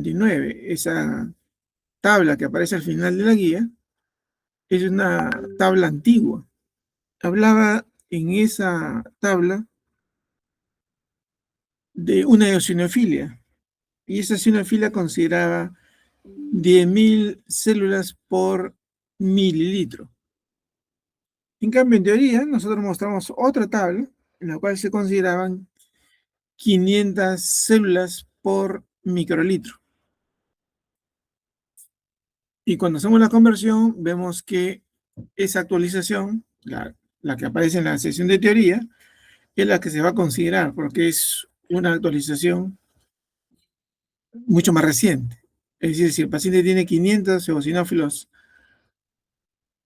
29. Esa tabla que aparece al final de la guía es una tabla antigua. Hablaba en esa tabla de una eosinofilia, y esa eosinofilia consideraba 10.000 células por mililitro. En cambio, en teoría, nosotros mostramos otra tabla en la cual se consideraban 500 células por microlitro. Y cuando hacemos la conversión, vemos que esa actualización, la que aparece en la sección de teoría, es la que se va a considerar, porque es una actualización mucho más reciente. Es decir, si el paciente tiene 500 eosinófilos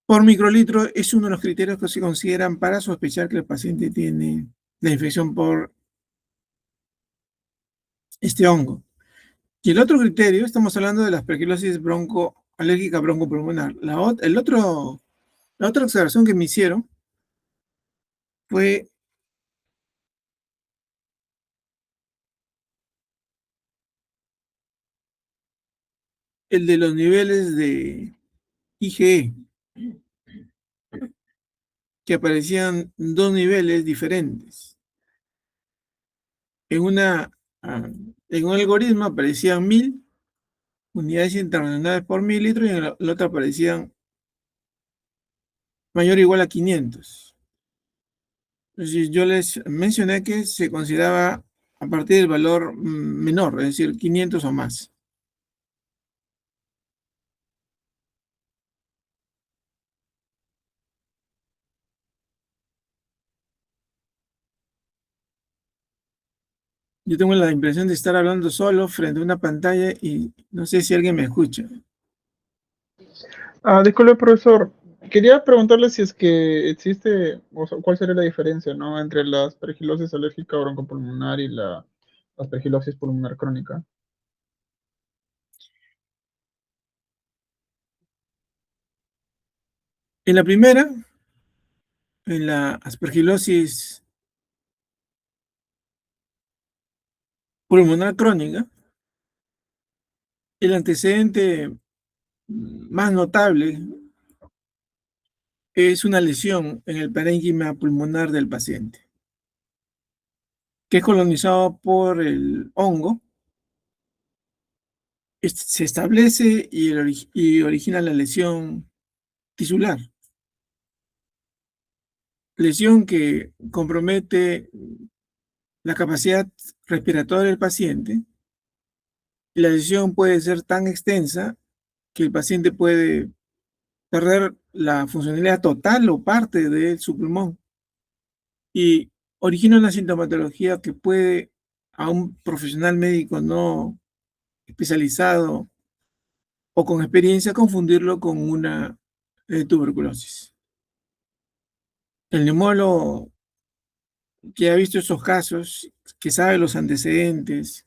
por microlitro, es uno de los criterios que se consideran para sospechar que el paciente tiene la infección por este hongo. Y el otro criterio, estamos hablando de la aspergilosis alérgica broncopulmonar. La otra observación que me hicieron fue el de los niveles de IgE, que aparecían dos niveles diferentes. En, en un algoritmo aparecían 1000 unidades internacionales por mililitro y en la otra aparecían mayor o igual a 500. Entonces, yo les mencioné que se consideraba a partir del valor menor, es decir, 500 o más. Yo tengo la impresión de estar hablando solo frente a una pantalla y no sé si alguien me escucha. Disculpe, profesor. Quería preguntarle si es que existe, o sea, cuál sería la diferencia, ¿no? Entre la aspergilosis alérgica broncopulmonar y la aspergilosis pulmonar crónica. En la primera, en la aspergilosis pulmonar crónica, el antecedente más notable es una lesión en el parénquima pulmonar del paciente, que es colonizado por el hongo. Se establece y origina la lesión tisular. Lesión que compromete la capacidad respiratoria del paciente. Y la lesión puede ser tan extensa que el paciente puede perder la funcionalidad total o parte de su pulmón. Y origina una sintomatología que puede a un profesional médico no especializado o con experiencia confundirlo con una tuberculosis. El neumólogo que ha visto esos casos, que sabe los antecedentes,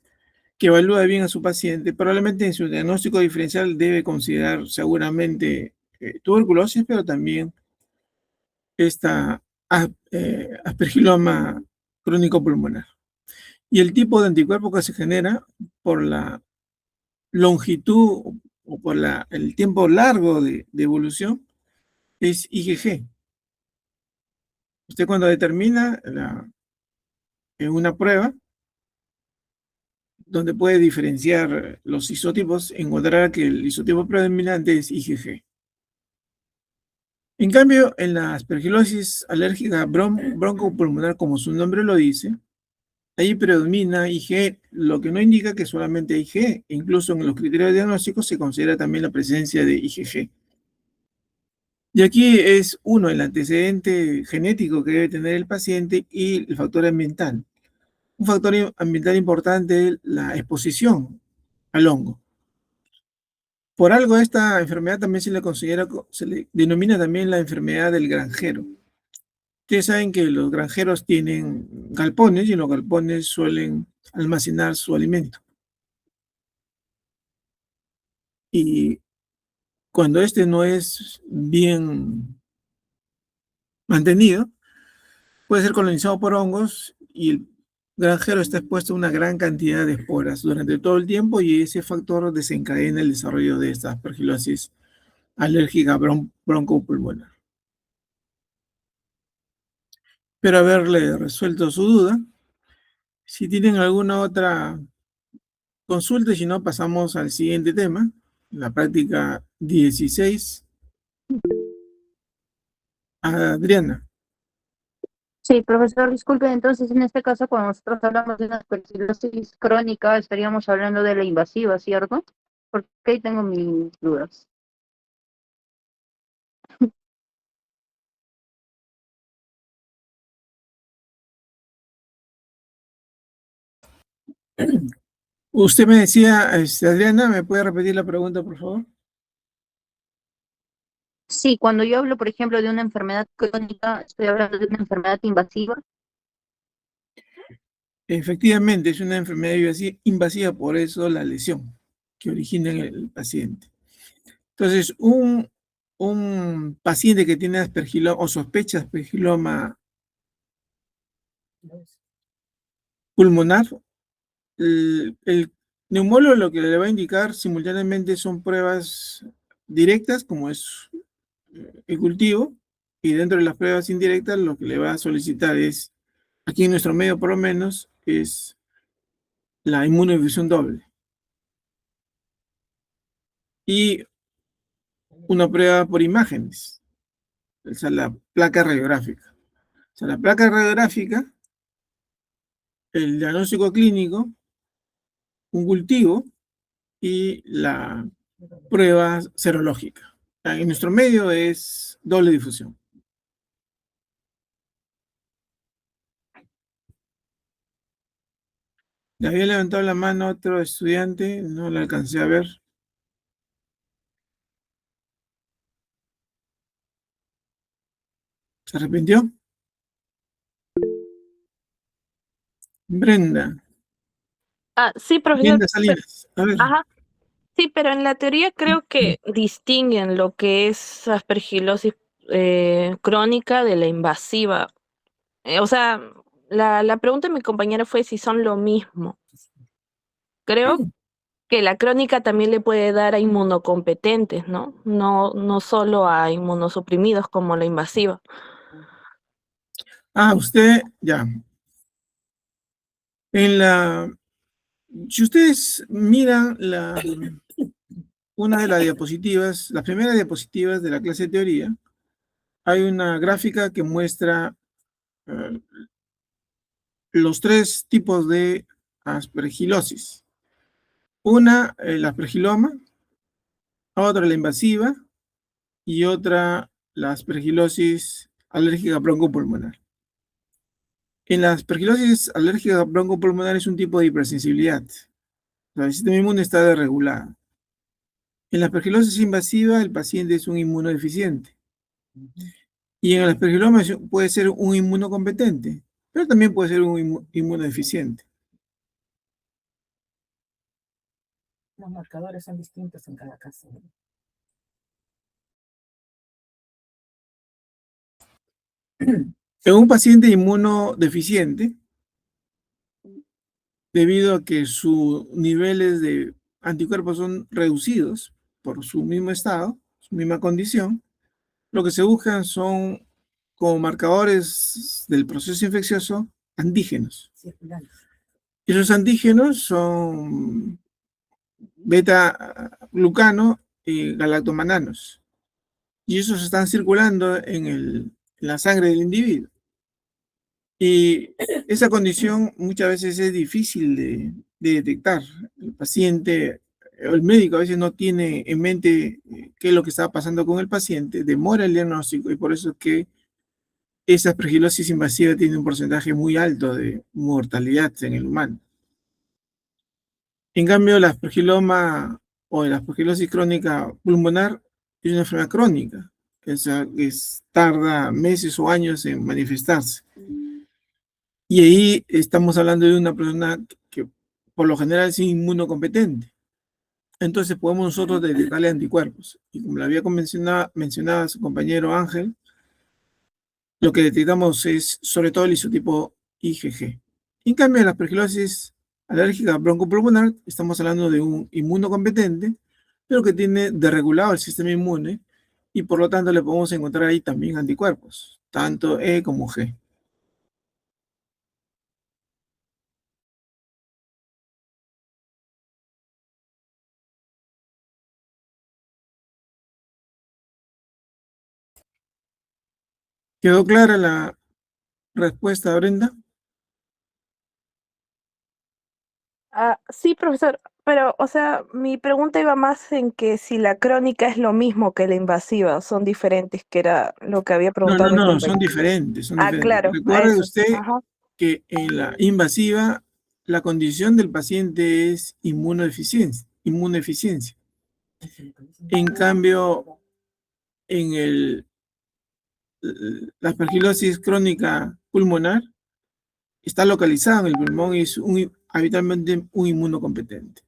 que evalúa bien a su paciente, probablemente en su diagnóstico diferencial debe considerar seguramente tuberculosis, pero también esta aspergiloma crónico pulmonar. Y el tipo de anticuerpo que se genera por la longitud o por el tiempo largo de evolución es IgG. Usted cuando determina en una prueba donde puede diferenciar los isótipos, encontrará que el isotipo predominante es IgG. En cambio, en la aspergilosis alérgica broncopulmonar, como su nombre lo dice, ahí predomina IgE, lo que no indica que solamente IgE. Incluso en los criterios diagnósticos se considera también la presencia de IgG. Y aquí es uno, el antecedente genético que debe tener el paciente y el factor ambiental. Un factor ambiental importante es la exposición al hongo. Por algo a esta enfermedad también se le denomina también la enfermedad del granjero. Ustedes saben que los granjeros tienen galpones y en los galpones suelen almacenar su alimento. Y cuando este no es bien mantenido, puede ser colonizado por hongos y granjero está expuesto a una gran cantidad de esporas durante todo el tiempo y ese factor desencadena el desarrollo de esta aspergilosis alérgica broncopulmonar. Espero haberle resuelto su duda. Si tienen alguna otra consulta, si no, pasamos al siguiente tema, la práctica 16. Adriana. Sí, profesor, disculpe, entonces en este caso cuando nosotros hablamos de una aspergilosis crónica estaríamos hablando de la invasiva, ¿cierto? Porque ahí tengo mis dudas. Usted me decía, Adriana, ¿me puede repetir la pregunta, por favor? Sí, cuando yo hablo, por ejemplo, de una enfermedad crónica, estoy hablando de una enfermedad invasiva. Efectivamente, es una enfermedad invasiva, por eso la lesión que origina en el paciente. Entonces, un paciente que tiene aspergiloma o sospecha aspergiloma pulmonar, el neumólogo lo que le va a indicar simultáneamente son pruebas directas, como es el cultivo, y dentro de las pruebas indirectas lo que le va a solicitar es, aquí en nuestro medio por lo menos, es la inmunodifusón doble. Y una prueba por imágenes, o sea, la placa radiográfica. O sea, la placa radiográfica, el diagnóstico clínico, un cultivo y la prueba serológica. En nuestro medio es doble difusión. Le había levantado la mano otro estudiante, no lo alcancé a ver. ¿Se arrepintió? Brenda. Sí, profesor. Brenda Salinas. A ver. Ajá. Sí, pero en la teoría creo que distinguen lo que es aspergilosis crónica de la invasiva. O sea, la pregunta de mi compañera fue si son lo mismo. Creo que la crónica también le puede dar a inmunocompetentes, ¿no? No solo a inmunosuprimidos como la invasiva. Usted, ya. Si ustedes miran una de las diapositivas, las primeras diapositivas de la clase de teoría, hay una gráfica que muestra los tres tipos de aspergilosis. Una, el aspergiloma, otra, la invasiva, y otra, la aspergilosis alérgica broncopulmonar. En la aspergilosis alérgica broncopulmonar es un tipo de hipersensibilidad. El sistema inmune está desregulado. En la aspergilosis invasiva, el paciente es un inmunodeficiente. Y en el aspergiloma puede ser un inmunocompetente, pero también puede ser un inmunodeficiente. Los marcadores son distintos en cada caso. En un paciente inmunodeficiente, debido a que sus niveles de anticuerpos son reducidos por su mismo estado, su misma condición, lo que se buscan son, como marcadores del proceso infeccioso, antígenos. Esos antígenos son beta-glucano y galactomananos. Y esos están circulando en la sangre del individuo. Y esa condición muchas veces es difícil de detectar. El paciente o el médico a veces no tiene en mente qué es lo que está pasando con el paciente, demora el diagnóstico y por eso es que esa aspergilosis invasiva tiene un porcentaje muy alto de mortalidad en el humano. En cambio, la aspergiloma o la aspergilosis crónica pulmonar es una enfermedad crónica, tarda meses o años en manifestarse. Y ahí estamos hablando de una persona que por lo general es inmunocompetente. Entonces podemos nosotros detectarle anticuerpos. Y como lo había mencionado su compañero Ángel, lo que detectamos es sobre todo el isotipo IgG. En cambio, la aspergilosis alérgica broncopulmonar, estamos hablando de un inmunocompetente, pero que tiene desregulado el sistema inmune y por lo tanto le podemos encontrar ahí también anticuerpos, tanto E como G. ¿Quedó clara la respuesta, Brenda? Sí, profesor, pero, o sea, mi pregunta iba más en que si la crónica es lo mismo que la invasiva, son diferentes, que era lo que había No, preguntado mi son compañero. diferentes, son Ah, diferentes. claro, a Recuerde eso. usted Ajá. que en la invasiva la condición del paciente es inmunodeficiencia. En cambio, en la aspergilosis crónica pulmonar está localizada en el pulmón y es habitualmente un inmunocompetente.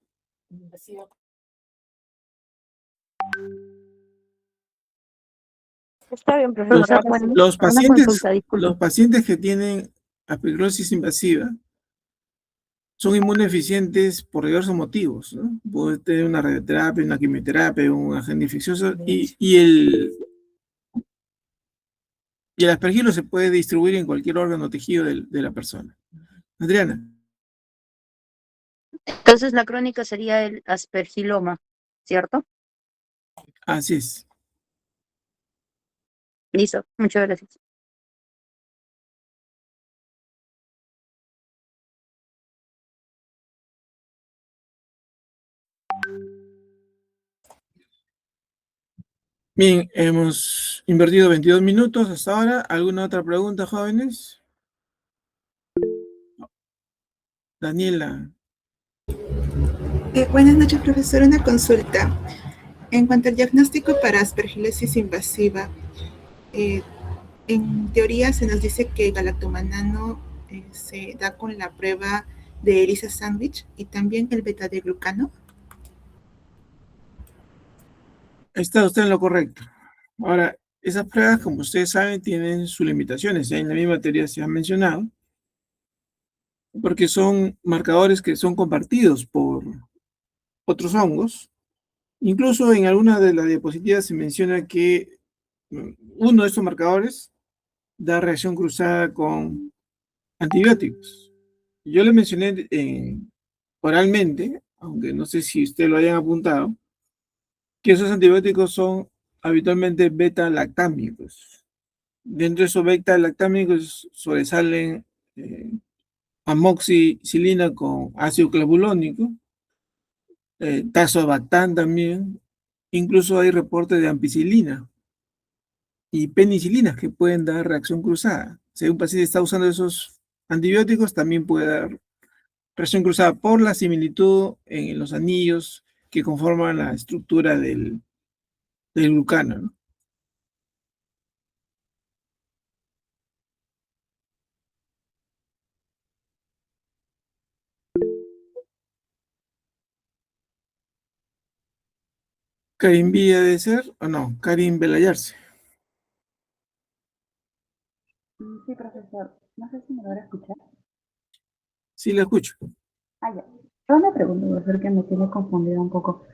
Está bien, profesor. Profesor, Ahora sí. bueno, Los una pacientes, consulta, disculpe. los pacientes que tienen aspergilosis invasiva son inmunodeficientes por diversos motivos, ¿no? Puede tener una radioterapia, una quimioterapia, un agente infeccioso y el aspergilo se puede distribuir en cualquier órgano o tejido de la persona. Adriana. Entonces la crónica sería el aspergiloma, ¿cierto? Así es. Listo, muchas gracias. Bien, hemos invertido 22 minutos hasta ahora. ¿Alguna otra pregunta, jóvenes? Daniela. Buenas noches, profesor. Una consulta. En cuanto al diagnóstico para aspergilosis invasiva, eh, en teoría se nos dice que galactomanano se da con la prueba de ELISA sandwich y también el beta-glucano. Está usted en lo correcto. Ahora, esas pruebas, como ustedes saben, tienen sus limitaciones. En la misma teoría se han mencionado, porque son marcadores que son compartidos por otros hongos. Incluso en alguna de las diapositivas se menciona que uno de estos marcadores da reacción cruzada con antibióticos. Yo le mencioné oralmente, aunque no sé si ustedes lo hayan apuntado, que esos antibióticos son habitualmente beta-lactámicos. Dentro de esos beta-lactámicos sobresalen amoxicilina con ácido clavulónico, tazobactam también, incluso hay reportes de ampicilina y penicilinas que pueden dar reacción cruzada. Si un paciente está usando esos antibióticos, también puede dar reacción cruzada por la similitud en los anillos que conforman la estructura del glucano, ¿no? Karim Villa debe ser, o no, Karim Belayarse. Sí, profesor. No sé si me logra escuchar. Sí, la escucho. Ya. Yo una pregunta, profesor, que me tiene confundida un poco.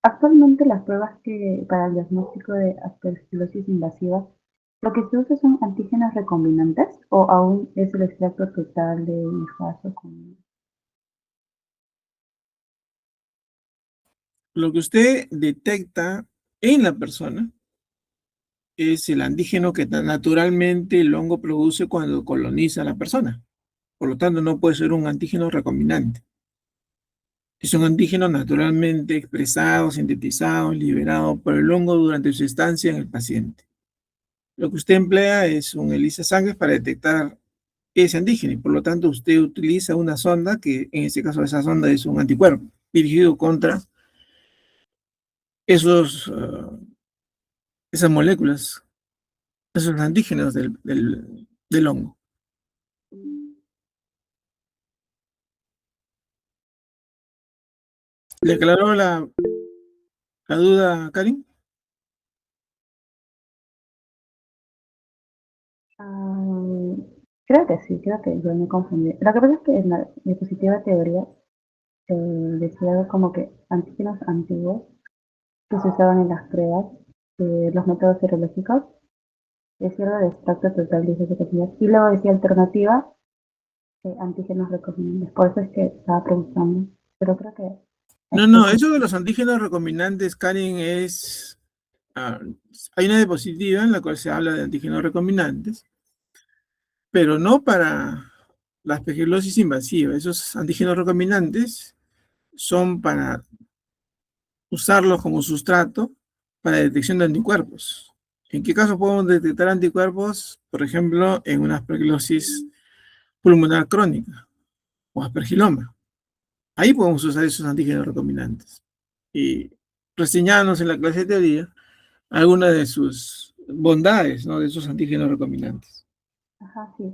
Actualmente las pruebas que para el diagnóstico de aspergilosis invasiva, ¿lo que se usa son antígenos recombinantes o aún es el extracto total de hifazo con... Lo que usted detecta en la persona es el antígeno que naturalmente el hongo produce cuando coloniza a la persona. Por lo tanto, no puede ser un antígeno recombinante. Es un antígeno naturalmente expresado, sintetizado, liberado por el hongo durante su estancia en el paciente. Lo que usted emplea es un ELISA sangre para detectar ese antígeno y por lo tanto usted utiliza una sonda que en este caso esa sonda es un anticuerpo dirigido contra esas moléculas, esos antígenos del hongo. ¿Le aclaró la duda, Karin? Creo que sí, creo que yo me confundí. Lo que pasa es que en la diapositiva teoría decía algo como que antígenos antiguos que se usaban en las pruebas de los métodos serológicos. Decía algo de extracto total, dice que tenía. Y luego decía alternativa, antígenos recombinantes. Por eso es que estaba preguntando. Pero creo que... No, eso de los antígenos recombinantes, Karen, es... hay una diapositiva en la cual se habla de antígenos recombinantes, pero no para la aspergilosis invasiva. Esos antígenos recombinantes son para usarlos como sustrato para detección de anticuerpos. ¿En qué caso podemos detectar anticuerpos? Por ejemplo, en una aspergilosis pulmonar crónica o aspergiloma. Ahí podemos usar esos antígenos recombinantes. Y reseñarnos en la clase de teoría algunas de sus bondades, ¿no? De esos antígenos recombinantes. Ajá, sí.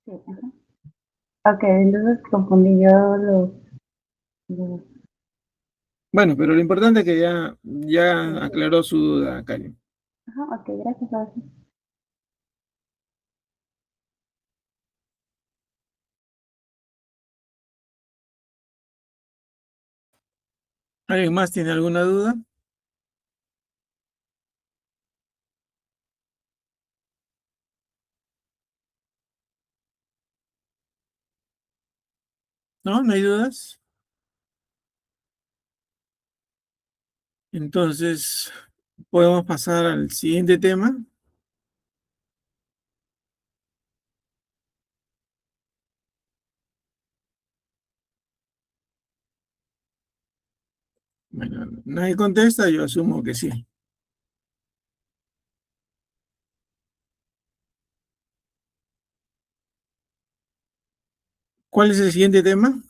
Sí, ajá. Ok, entonces confundí yo los... Bueno, pero lo importante es que ya aclaró su duda, Karen. Ajá, ok, gracias, gracias. ¿Alguien más tiene alguna duda? ¿No? ¿No hay dudas? Entonces, podemos pasar al siguiente tema. Bueno, nadie contesta, yo asumo que sí. ¿Cuál es el siguiente tema?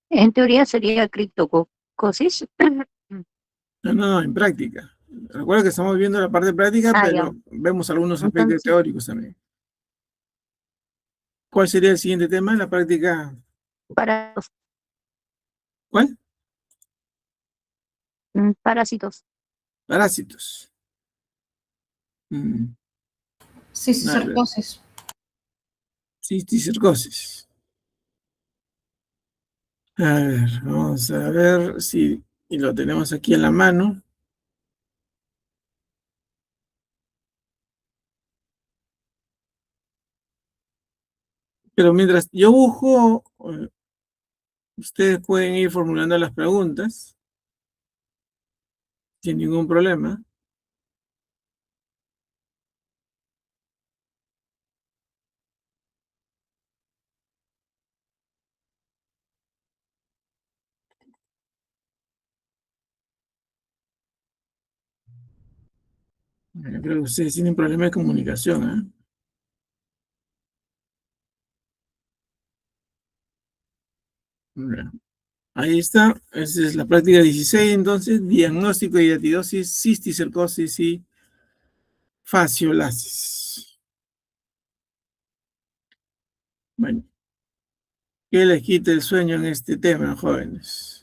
En teoría sería criptococosis. No, en práctica. Recuerda que estamos viendo la parte práctica, Ah, ya. pero vemos algunos aspectos Entonces, teóricos también. ¿Cuál sería el siguiente tema en la práctica? para los ¿Cuál? parásitos. Parásitos. Mm, Sí, a ver, cisticercosis. cisticercosis. A ver, vamos a ver si y lo tenemos aquí en la mano. Pero mientras yo busco, ustedes pueden ir formulando las preguntas sin ningún problema. Creo que ustedes tienen problemas de comunicación, ¿eh? Bueno, ahí está. Esa es la práctica 16, entonces. Diagnóstico de hiatidosis, cisticercosis y fasciolasis. Bueno, ¿qué les quita el sueño en este tema, jóvenes?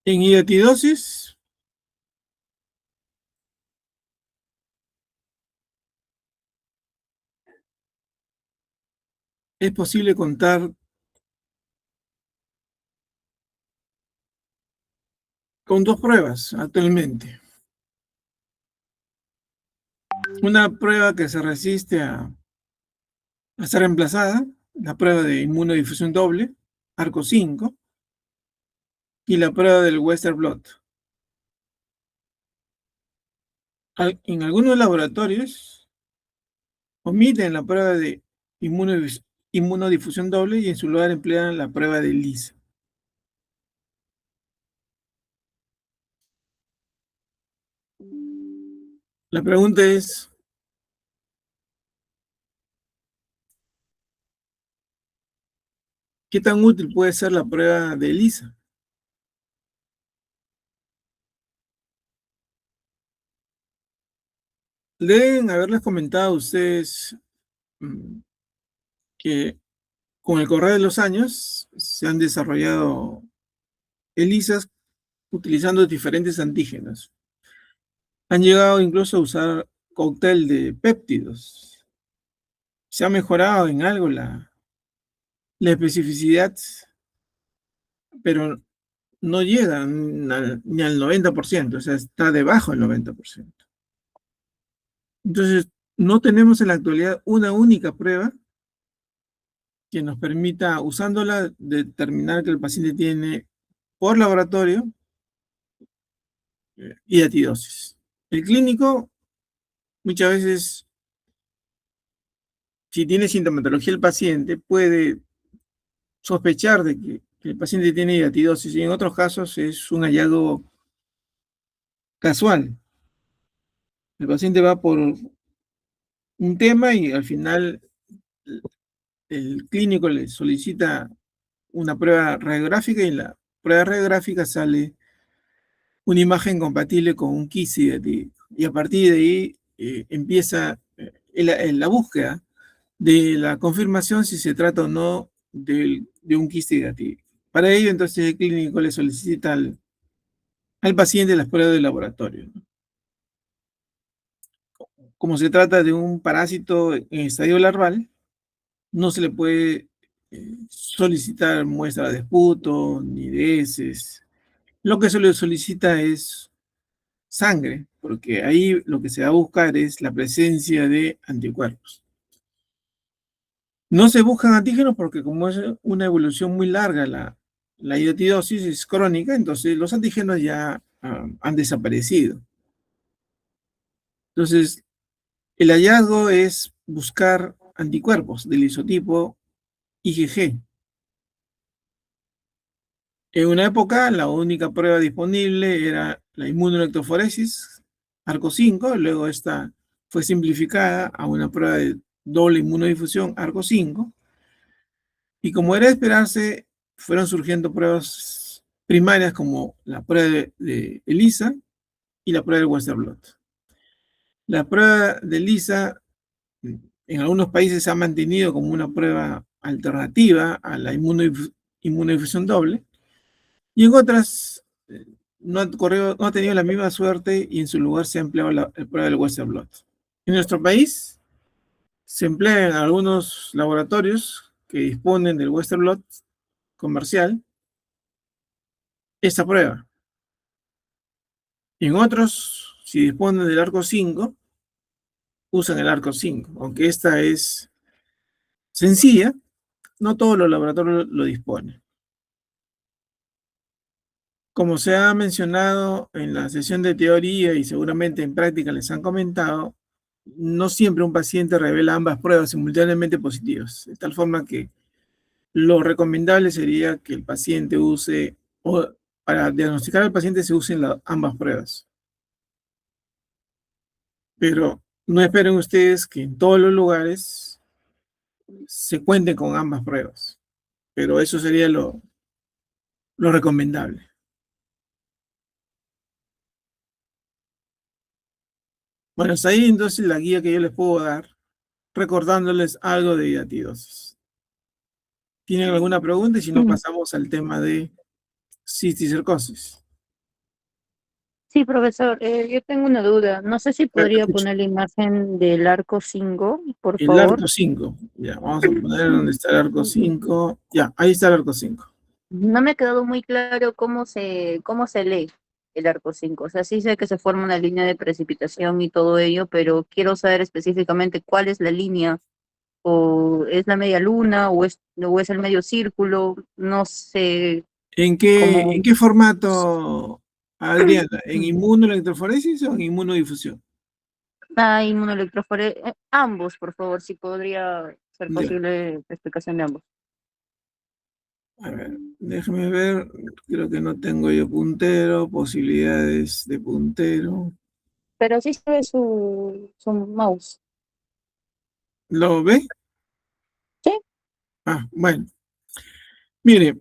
En hiatidosis, es posible contar con dos pruebas actualmente. Una prueba que se resiste a ser reemplazada, la prueba de inmunodifusión doble, arco 5, y la prueba del Western blot. En algunos laboratorios omiten la prueba de inmunodifusión doble y en su lugar emplean la prueba de ELISA. La pregunta es, ¿Qué tan útil puede ser la prueba de ELISA? Deben haberles comentado a ustedes que con el correr de los años se han desarrollado ELISAs utilizando diferentes antígenos. Han llegado incluso a usar cóctel de péptidos. Se ha mejorado en algo la especificidad, pero no llega ni al 90%, o sea, está debajo del 90%. Entonces, no tenemos en la actualidad una única prueba que nos permita, usándola, determinar que el paciente tiene por laboratorio hidatidosis. El clínico, muchas veces, si tiene sintomatología el paciente, puede sospechar de que el paciente tiene hidatidosis, y en otros casos es un hallazgo casual. El paciente va por un tema y al final el clínico le solicita una prueba radiográfica y en la prueba radiográfica sale una imagen compatible con un quiste y a partir de ahí empieza la búsqueda de la confirmación si se trata o no de un quiste hidativo. Para ello, entonces, el clínico le solicita al paciente las pruebas de laboratorio, ¿no? Como se trata de un parásito en estadio larval, no se le puede solicitar muestra de esputo ni de heces. Lo que se le solicita es sangre, porque ahí lo que se va a buscar es la presencia de anticuerpos. No se buscan antígenos porque como es una evolución muy larga, la hidatidosis es crónica, entonces los antígenos ya han desaparecido. Entonces, el hallazgo es buscar anticuerpos del isotipo IgG. En una época, la única prueba disponible era la inmunoelectroforesis, ARCO5, luego esta fue simplificada a una prueba de doble inmunodifusión, ARCO5, y como era de esperarse, fueron surgiendo pruebas primarias como la prueba de ELISA y la prueba de Western blot. La prueba de ELISA en algunos países se ha mantenido como una prueba alternativa a la inmunodifusión doble, y en otras no ha tenido la misma suerte y en su lugar se ha empleado la prueba del Western blot. En nuestro país se emplea en algunos laboratorios que disponen del Western blot comercial esta prueba. En otros, si disponen del ARCO5, usan el ARCO5, aunque esta es sencilla, no todos los laboratorios lo disponen. Como se ha mencionado en la sesión de teoría y seguramente en práctica les han comentado, no siempre un paciente revela ambas pruebas simultáneamente positivas, de tal forma que lo recomendable sería que el paciente use, o para diagnosticar al paciente se usen ambas pruebas. Pero no esperen ustedes que en todos los lugares se cuenten con ambas pruebas, pero eso sería lo recomendable. Bueno, hasta ahí entonces la guía que yo les puedo dar, recordándoles algo de hidatidosis. ¿Tienen alguna pregunta? Y si no, pasamos al tema de cisticercosis. Sí, profesor, yo tengo una duda. No sé si podría Escucha, poner la imagen del arco 5, por el favor. arco 5. Ya, vamos a poner donde está el arco 5. Ya, ahí está el arco 5. No me ha quedado muy claro cómo se lee el arco 5. O sea, sí sé que se forma una línea de precipitación y todo ello, pero quiero saber específicamente cuál es la línea, o es la media luna, o es el medio círculo, no sé ¿En cómo. qué formato, Adriana? ¿En inmunoelectroforesis o en inmunodifusión? Inmunoelectroforesis, ambos, por favor, si podría ser Ya, posible la explicación de ambos. a ver, déjame ver. Creo que no tengo yo puntero, posibilidades de puntero. Pero sí se ve su mouse. ¿Lo ve? Sí. Ah, bueno. Mire,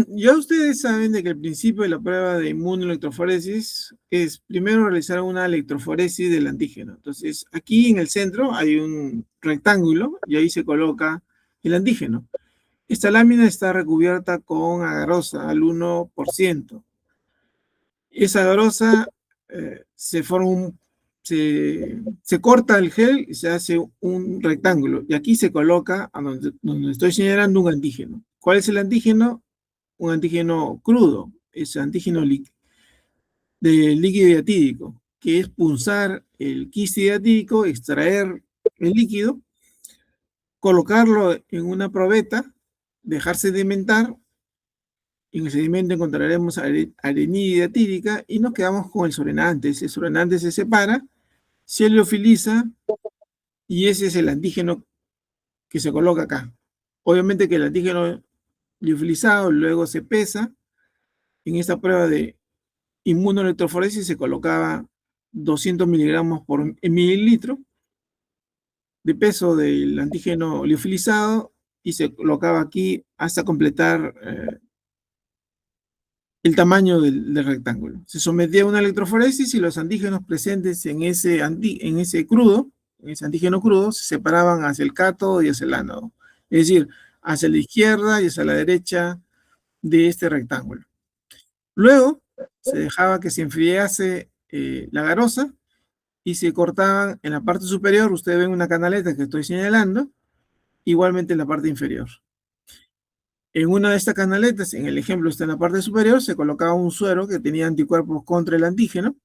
ya ustedes saben de que el principio de la prueba de inmunoelectroforesis es primero realizar una electroforesis del antígeno. Entonces, aquí en el centro hay un rectángulo y ahí se coloca el antígeno. Esta lámina está recubierta con agarosa al 1%. Esa agarosa se corta el gel y se hace un rectángulo. Y aquí se coloca, a donde estoy señalando, un antígeno. ¿Cuál es el antígeno? Un antígeno crudo, es antígeno de líquido diatídico, que es punzar el quiste diatídico, extraer el líquido, colocarlo en una probeta, dejar sedimentar. En el sedimento encontraremos arenilla diatídica y nos quedamos con el sorenante. Ese sorenante se separa, se liofiliza y ese es el antígeno que se coloca acá. Obviamente que el antígeno liofilizado luego se pesa. En esta prueba de inmunoelectroforesis se colocaba 200 miligramos por mililitro de peso del antígeno liofilizado y se colocaba aquí hasta completar el tamaño del rectángulo. Se sometía a una electroforesis y los antígenos presentes en ese antígeno crudo, se separaban hacia el cátodo y hacia el ánodo. Es decir, hacia la izquierda y hacia la derecha de este rectángulo. Luego, se dejaba que se enfriase la garosa y se cortaban en la parte superior. Ustedes ven una canaleta que estoy señalando, igualmente en la parte inferior. En una de estas canaletas, en el ejemplo está en la parte superior, se colocaba un suero que tenía anticuerpos contra el antígeno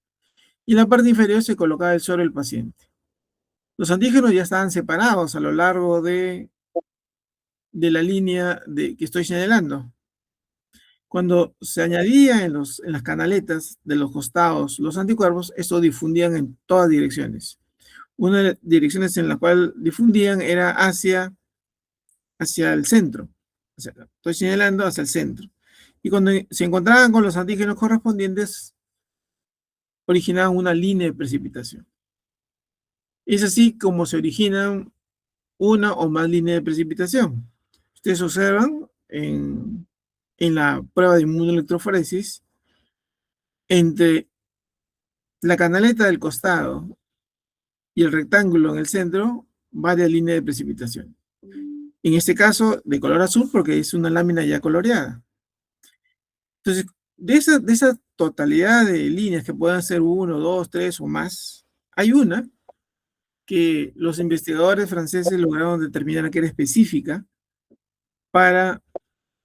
y en la parte inferior se colocaba el suero del paciente. Los antígenos ya estaban separados a lo largo de la línea que estoy señalando. Cuando se añadía en las canaletas de los costados los anticuerpos, estos difundían en todas direcciones. Una de las direcciones en la cual difundían era hacia el centro. O sea, estoy señalando hacia el centro. Y cuando se encontraban con los antígenos correspondientes, originaban una línea de precipitación. Es así como se originan una o más líneas de precipitación. Ustedes observan en la prueba de inmunoelectroforesis, entre la canaleta del costado y el rectángulo en el centro, varias líneas de precipitación. En este caso, de color azul, porque es una lámina ya coloreada. Entonces, de esa totalidad de líneas que puedan ser 1, 2, 3 o más, hay una que los investigadores franceses lograron determinar que era específica para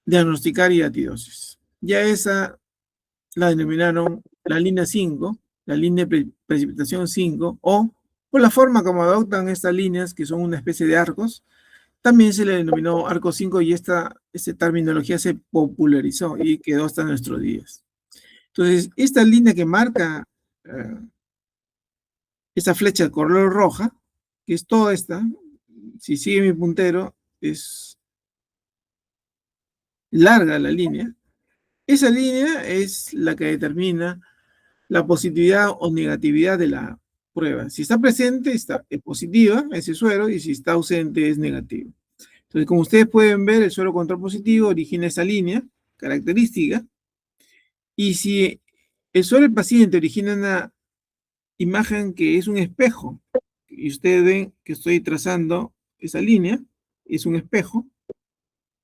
diagnosticar hidatidosis. Ya esa la denominaron la línea 5, la línea de precipitación 5, o por la forma como adoptan estas líneas, que son una especie de arcos, también se le denominó arco 5 y esta terminología se popularizó y quedó hasta nuestros días. Entonces, esta línea que marca esta flecha de color roja, que es toda esta, si sigue mi puntero, es larga la línea. Esa línea es la que determina la positividad o negatividad de la prueba. Si está presente, es positiva ese suero, y si está ausente, es negativo. Entonces, como ustedes pueden ver, el suero control positivo origina esa línea característica, y si el suero del paciente origina una imagen que es un espejo, y ustedes ven que estoy trazando esa línea, es un espejo,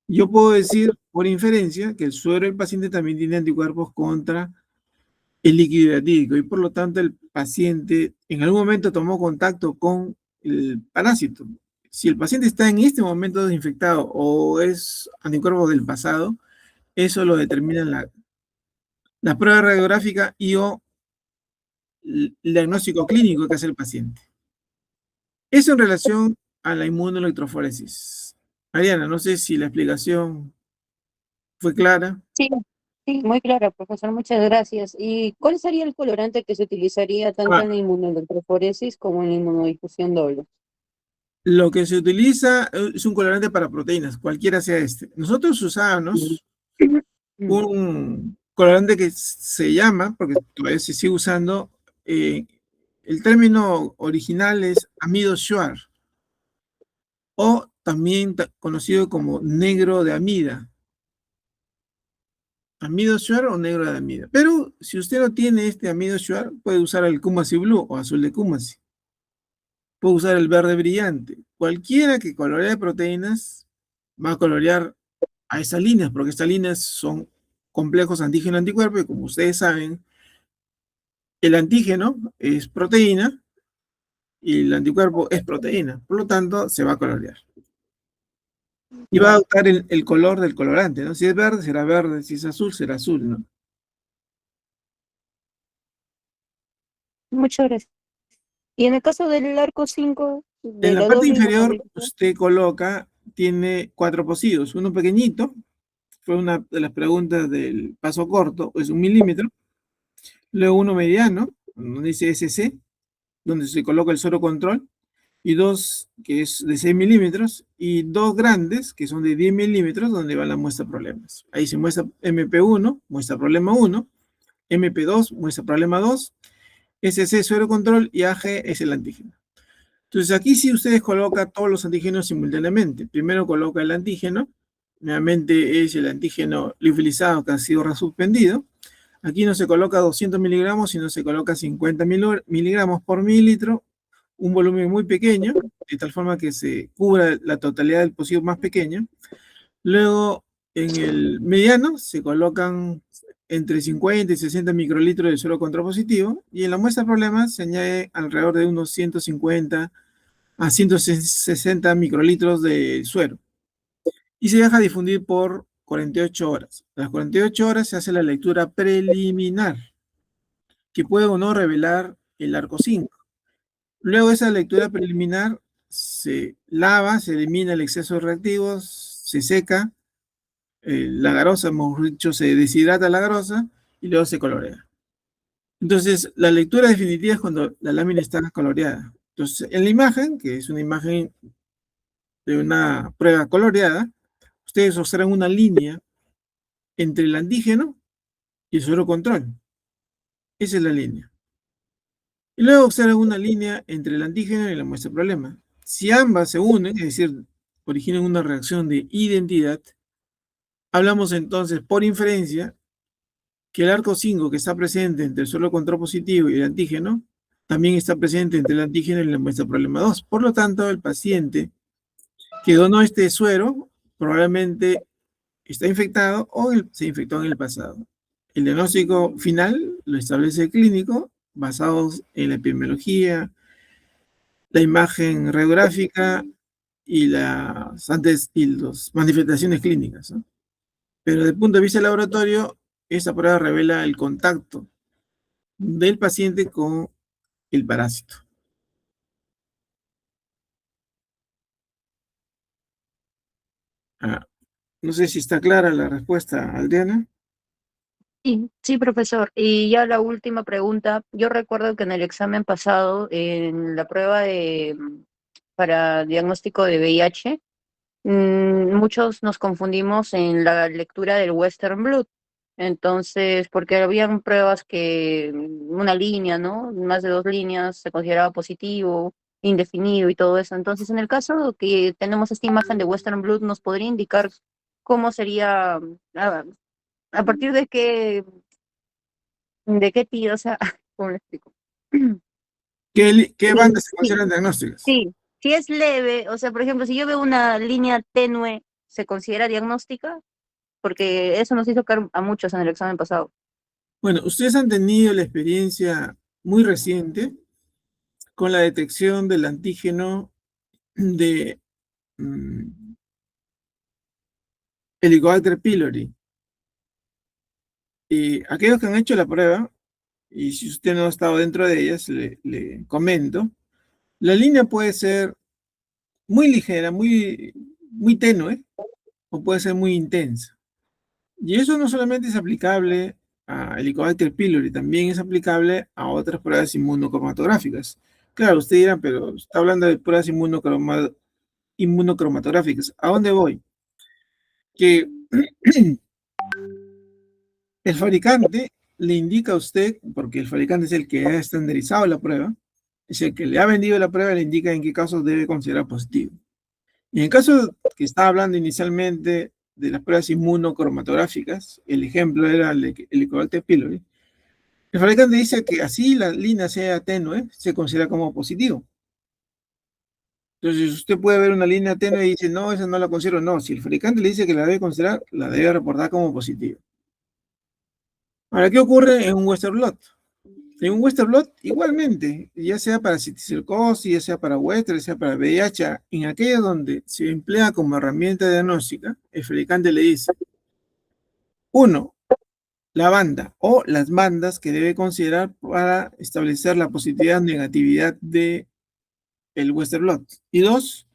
yo puedo decir por inferencia que el suero del paciente también tiene anticuerpos contra el líquido diatídico y por lo tanto el paciente en algún momento tomó contacto con el parásito. Si el paciente está en este momento desinfectado o es anticuerpo del pasado, eso lo determina la prueba radiográfica y o el diagnóstico clínico que hace el paciente. Eso en relación a la inmunoelectroforesis. Mariana, no sé si la explicación fue clara. Sí, sí, muy claro, profesor, muchas gracias. ¿Y cuál sería el colorante que se utilizaría tanto en la inmunoelectroforesis como en la inmunodifusión doble? Lo que se utiliza es un colorante para proteínas, cualquiera sea este. Nosotros usábamos un colorante que se llama, porque todavía se sigue usando, el término original es amido Schwarz, o también conocido como negro de amida. amido suar o negro de amida. Pero si usted no tiene este amido suar, puede usar el Kumasi Blue o azul de Kumasi. Puede usar el verde brillante. Cualquiera que coloree proteínas va a colorear a estas líneas, porque estas líneas son complejos antígeno-anticuerpo, y como ustedes saben, el antígeno es proteína y el anticuerpo es proteína. Por lo tanto, se va a colorear. Y va a adoptar el color del colorante, ¿no? Si es verde, será verde. Si es azul, será azul, ¿no? Muchas gracias. Y en el caso del arco 5, de En la la parte doble inferior, inmunodeficiencia, usted coloca, tiene 4 pocidos. Uno pequeñito, fue una de las preguntas del paso corto, es 1 milímetro. Luego uno mediano, donde dice SC, donde se coloca el suero control, y 2 que es de 6 milímetros, y 2 grandes, que son de 10 milímetros, donde va la muestra problemas. Ahí se muestra MP1, muestra problema 1, MP2, muestra problema 2, SC, suero control, y AG es el antígeno. Entonces aquí sí ustedes colocan todos los antígenos simultáneamente. Primero coloca el antígeno, nuevamente es el antígeno liofilizado que ha sido resuspendido. Aquí no se coloca 200 miligramos, sino se coloca 50 miligramos por mililitro, un volumen muy pequeño, de tal forma que se cubra la totalidad del pocido más pequeño. Luego, en el mediano, se colocan entre 50 y 60 microlitros de suero contrapositivo, y en la muestra problema se añade alrededor de unos 150 a 160 microlitros de suero. Y se deja difundir por 48 horas. A las 48 horas se hace la lectura preliminar, que puede o no revelar el arco 5. Luego de esa lectura preliminar se lava, se elimina el exceso de reactivos, se seca la garosa, hemos dicho, se deshidrata la garosa y luego se colorea. Entonces, la lectura definitiva es cuando la lámina está coloreada. Entonces, en la imagen, que es una imagen de una prueba coloreada, ustedes observan una línea entre el antígeno y el suero control. Esa es la línea. Y luego observan una línea entre el antígeno y la muestra problema. Si ambas se unen, es decir, originan una reacción de identidad, hablamos entonces por inferencia que el arco 5 que está presente entre el suero control positivo y el antígeno también está presente entre el antígeno y la muestra problema 2. Por lo tanto, el paciente que donó este suero probablemente está infectado o se infectó en el pasado. El diagnóstico final lo establece el clínico basado en la epidemiología, la imagen radiográfica y las manifestaciones clínicas, ¿no? Pero desde el punto de vista del laboratorio, esta prueba revela el contacto del paciente con el parásito. No sé si está clara la respuesta, Adriana. Sí, profesor. Y ya la última pregunta. Yo recuerdo que en el examen pasado, en la prueba para diagnóstico de VIH, muchos nos confundimos en la lectura del Western Blot. Entonces, porque habían pruebas que una línea, ¿no? Más de 2 líneas se consideraba positivo, indefinido y todo eso. Entonces, en el caso que tenemos esta imagen de Western Blot, ¿nos podría indicar cómo sería, a partir de qué tiro, o sea, ¿cómo le explico? ¿Qué bandas se Sí, consideran diagnósticas? sí, si es leve, o sea, por ejemplo, si yo veo una línea tenue, ¿se considera diagnóstica? Porque eso nos hizo caer a muchos en el examen pasado. Bueno, ustedes han tenido la experiencia muy reciente con la detección del antígeno de Helicobacter pylori. Y aquellos que han hecho la prueba, y si usted no ha estado dentro de ellas, le comento, la línea puede ser muy ligera, muy tenue, o puede ser muy intensa. Y eso no solamente es aplicable a Helicobacter pylori, también es aplicable a otras pruebas inmunocromatográficas. Claro, usted dirá, pero está hablando de pruebas inmunocromatográficas. ¿A dónde voy? Que el fabricante le indica a usted, porque el fabricante es el que ha estandarizado la prueba, es el que le ha vendido la prueba, le indica en qué casos debe considerar positivo. Y en el caso que estaba hablando inicialmente de las pruebas inmunocromatográficas, el ejemplo era el Helicobacter pylori, el fabricante dice que así la línea sea tenue, se considera como positivo. Entonces, usted puede ver una línea tenue y dice, no, esa no la considero. No, si el fabricante le dice que la debe considerar, la debe reportar como positiva. Ahora, ¿qué ocurre en un Western blot? En un Western blot, igualmente, ya sea para cisticercosis, ya sea para Western, ya sea para VIH, en aquellas donde se emplea como herramienta diagnóstica, el fabricante le dice, 1, la banda o las bandas que debe considerar para establecer la positividad o negatividad de el Western blot. Y 2,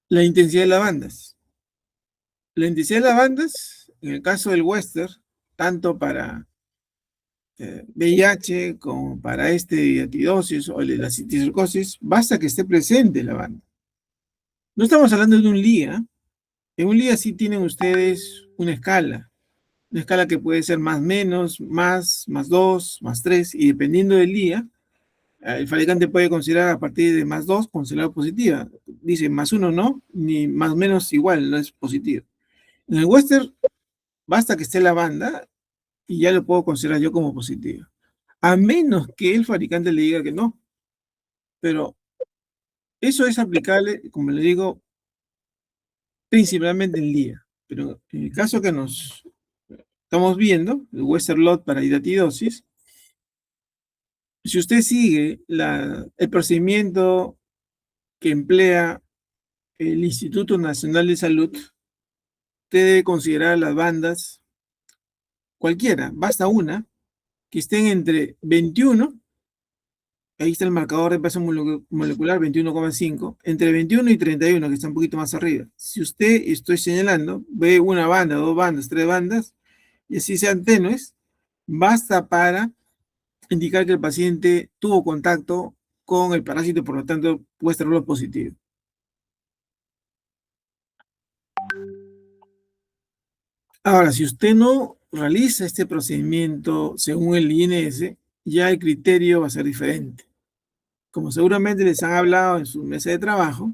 la intensidad de las bandas. La intensidad de las bandas, en el caso del Western, tanto para VIH como para diatidosis o la cisticercosis, basta que esté presente la banda. No estamos hablando de un LIA. En un LIA sí tienen ustedes una escala que puede ser más menos, más 2, más 3, y dependiendo del LIA, el fabricante puede considerar a partir de más 2 considerado positiva. Dice más 1 no, ni más menos igual, no es positivo. En el Western, basta que esté la banda y ya lo puedo considerar yo como positivo. A menos que el fabricante le diga que no. Pero eso es aplicable, como le digo, principalmente en LIA. Pero en el caso que nos estamos viendo, el Western blot para hidatidosis, si usted sigue el procedimiento que emplea el Instituto Nacional de Salud, usted debe considerar las bandas, cualquiera, basta una, que estén entre 21, ahí está el marcador de peso molecular, 21,5, entre 21 y 31, que está un poquito más arriba. Si usted, estoy señalando, ve una banda, 2 bandas, 3 bandas, y así sean tenues, basta para indicar que el paciente tuvo contacto con el parásito, por lo tanto, Western blot positivo. Ahora, si usted no realiza este procedimiento según el INS, ya el criterio va a ser diferente. Como seguramente les han hablado en su mesa de trabajo,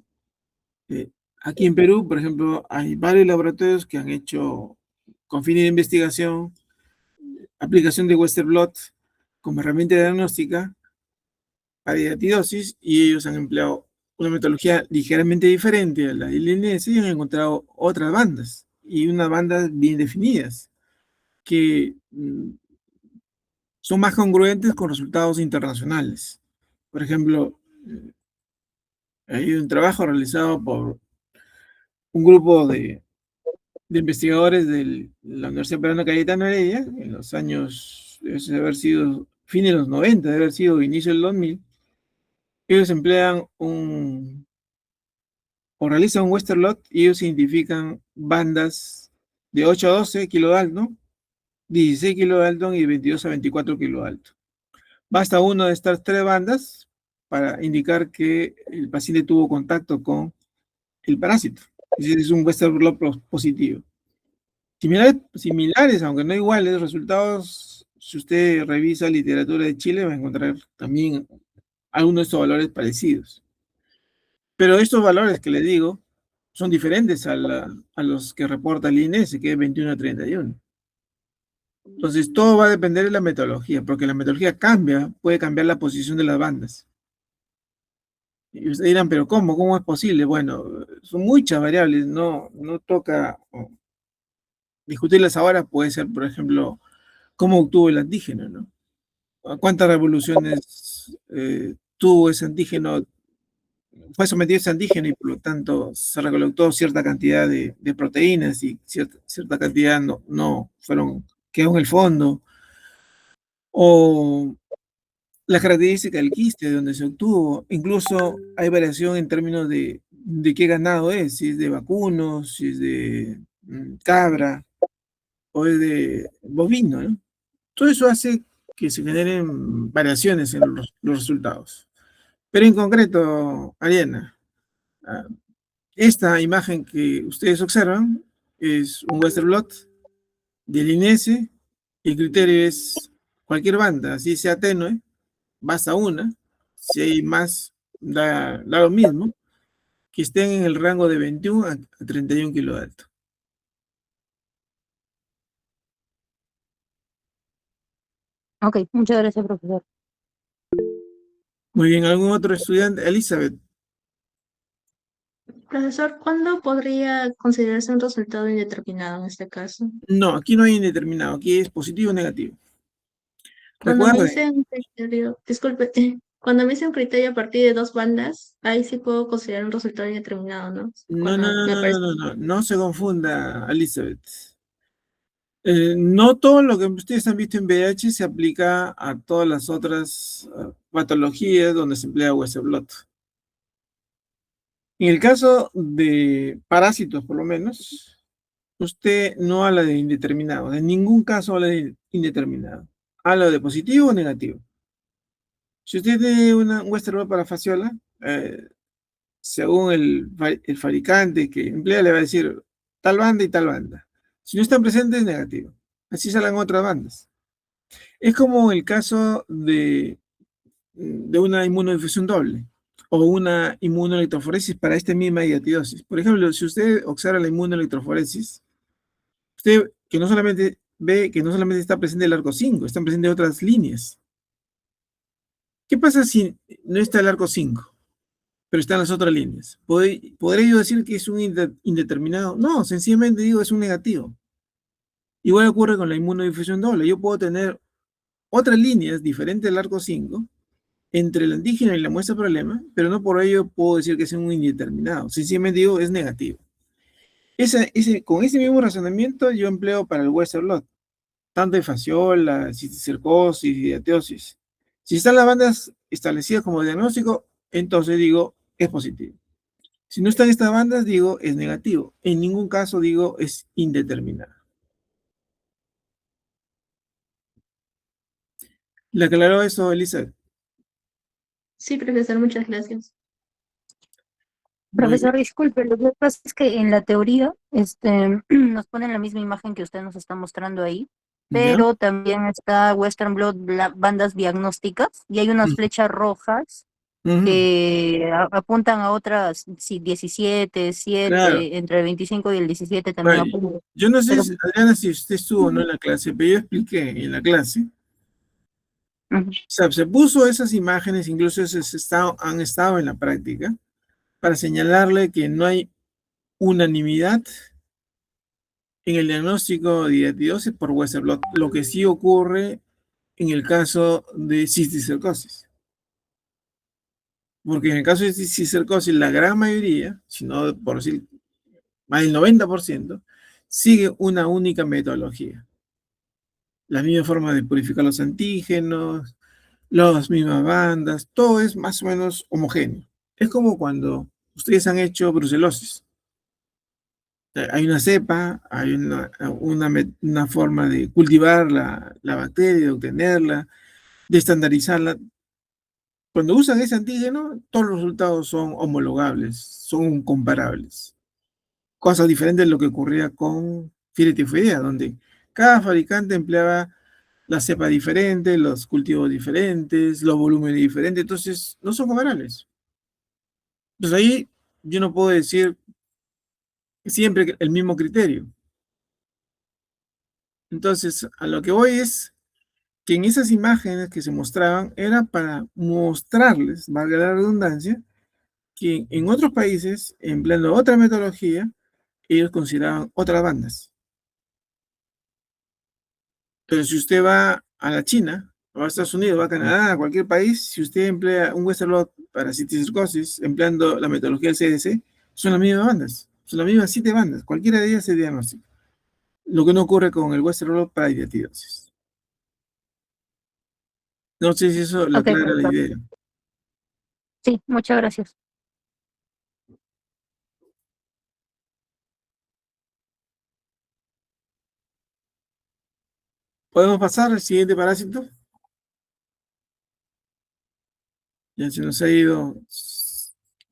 aquí en Perú, por ejemplo, hay varios laboratorios que han hecho, con fines de investigación, aplicación de Western blot como herramienta diagnóstica para hidatidosis, y ellos han empleado una metodología ligeramente diferente a la del INS y han encontrado otras bandas, y unas bandas bien definidas, que son más congruentes con resultados internacionales. Por ejemplo, hay un trabajo realizado por un grupo de investigadores de la Universidad Peruana Cayetano Heredia en los años, debe haber sido fines de los 90, debe haber sido inicio del 2000. Ellos emplean o realizan un Western blot y ellos identifican bandas de 8 a 12 kilodalton, 16 kilodalton y 22 a 24 kilodalton. Basta una de estas 3 bandas para indicar que el paciente tuvo contacto con el parásito. Es un Western blot positivo. Similares, aunque no iguales, resultados, si usted revisa literatura de Chile, va a encontrar también algunos de estos valores parecidos. Pero estos valores que le digo son diferentes a los que reporta el INS, que es 21 a 31. Entonces, todo va a depender de la metodología, porque la metodología cambia, puede cambiar la posición de las bandas. Y ustedes dirán, ¿pero cómo? ¿Cómo es posible? Bueno, son muchas variables, no toca discutirlas ahora. Puede ser, por ejemplo, cómo obtuvo el antígeno, ¿no? ¿Cuántas revoluciones tuvo ese antígeno? Fue sometido a ese antígeno y por lo tanto se recolectó cierta cantidad de proteínas y cierta cantidad no fueron, quedó en el fondo. O la característica del quiste de donde se obtuvo. Incluso hay variación en términos de qué ganado es, si es de vacuno, si es de cabra o es de bovino, ¿no? Todo eso hace que se generen variaciones en los resultados. Pero en concreto, Ariana, esta imagen que ustedes observan es un Western blot del INS. El criterio es cualquier banda, así sea tenue, basta una. Si hay más, da lo mismo, que estén en el rango de 21 a 31 kilodalton. Ok, muchas gracias, profesor. Muy bien, ¿algún otro estudiante? Elizabeth. Profesor, ¿cuándo podría considerarse un resultado indeterminado en este caso? No, aquí no hay indeterminado, aquí es positivo o negativo. Cuando me Recuerden, dicen un criterio, disculpe, cuando me dicen un criterio a partir de dos bandas, ahí sí puedo considerar un resultado indeterminado, ¿no? no, no, Cuando no, me no, no, parece. no, no, no se confunda, Elizabeth. No todo lo que ustedes han visto en VIH se aplica a todas las otras patologías donde se emplea Western blot. En el caso de parásitos, por lo menos, usted no habla de indeterminado, en ningún caso habla de indeterminado. Habla de positivo o negativo. Si usted tiene un Western blot para fasciola, según el fabricante que emplea, le va a decir tal banda y tal banda. Si no están presentes, es negativo. Así salen otras bandas. Es como el caso de una inmunodifusión doble o una inmunoelectroforesis para esta misma hidatidosis. Por ejemplo, si usted observa la inmunoelectroforesis, usted que no solamente ve que no solamente está presente el arco 5, están presentes otras líneas. ¿Qué pasa si no está el arco 5, pero están las otras líneas? ¿Podré yo decir que es un indeterminado? No, sencillamente digo es un negativo. Igual ocurre con la inmunodifusión doble. Yo puedo tener otras líneas diferentes del arco 5 entre el antígeno y la muestra problema, pero no por ello puedo decir que es un indeterminado. Sencillamente digo, es negativo. Con ese mismo razonamiento yo empleo para el Western blot, tanto de fasciola, cisticercosis, hidateosis. Si están las bandas establecidas como diagnóstico, entonces digo, es positivo. Si no están estas bandas, digo, es negativo. En ningún caso digo, es indeterminado. ¿Le aclaró eso, Elisa? Sí, profesor, muchas gracias. Muy bien. Profesor, disculpe, lo que pasa es que en la teoría nos ponen la misma imagen que usted nos está mostrando ahí, ¿Ya? pero también está Western blot bandas diagnósticas y hay unas flechas rojas Ujú. que apuntan a otras, sí, 17, Claro. 7, entre el 25 y el 17 también Vale. apuntan. Yo no sé, Pero, Adriana, si usted estuvo o no en la clase, pero yo expliqué en la clase. ujú. O sea, se puso esas imágenes, incluso han estado en la práctica, para señalarle que no hay unanimidad en el diagnóstico de hidatidosis por Western blot, lo que sí ocurre en el caso de cisticercosis. Porque en el caso de cisticercosis, la gran mayoría, si no por decir más del 90%, sigue una única metodología. La misma forma de purificar los antígenos, las mismas bandas, todo es más o menos homogéneo. Es como cuando ustedes han hecho brucelosis. Hay una cepa, hay una forma de cultivar la bacteria, de obtenerla, de estandarizarla. Cuando usan ese antígeno, todos los resultados son homologables, son comparables. Cosa diferente de lo que ocurría con Fiebre tifoidea, donde cada fabricante empleaba la cepa diferente, los cultivos diferentes, los volúmenes diferentes, entonces no son comparables. Entonces ahí yo no puedo decir siempre el mismo criterio. Entonces, a lo que voy es que en esas imágenes que se mostraban era para mostrarles, valga la redundancia, que en otros países, empleando otra metodología, ellos consideraban otras bandas. Pero si usted va a la China, o a Estados Unidos, va a Canadá, a cualquier país, si usted emplea un Western blot para cisticercosis, empleando la metodología del CDC, son las mismas bandas, son las mismas 7 bandas, cualquiera de ellas se diagnostica. Lo que no ocurre con el Western blot para hidatidosis. No sé si eso le Ok, aclara la profesor. idea. Sí, muchas gracias. ¿Podemos pasar al siguiente parásito? Ya se nos ha ido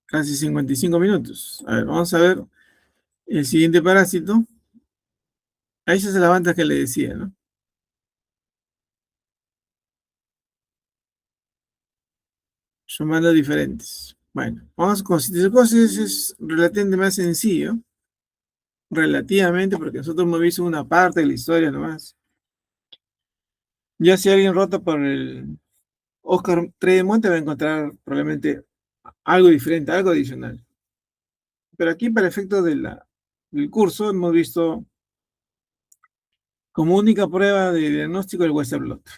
casi 55 minutos. A ver, vamos a ver el siguiente parásito. Ahí esa es la banda que le decía, ¿no? Son bandas diferentes. Bueno, vamos con cisticercosis, es relativamente más sencillo. Relativamente, porque nosotros hemos visto una parte de la historia nomás. Ya si alguien rota por el Oscar Tredemonte va a encontrar probablemente algo diferente, algo adicional. Pero aquí, para efectos del curso, hemos visto como única prueba de diagnóstico el Western blot.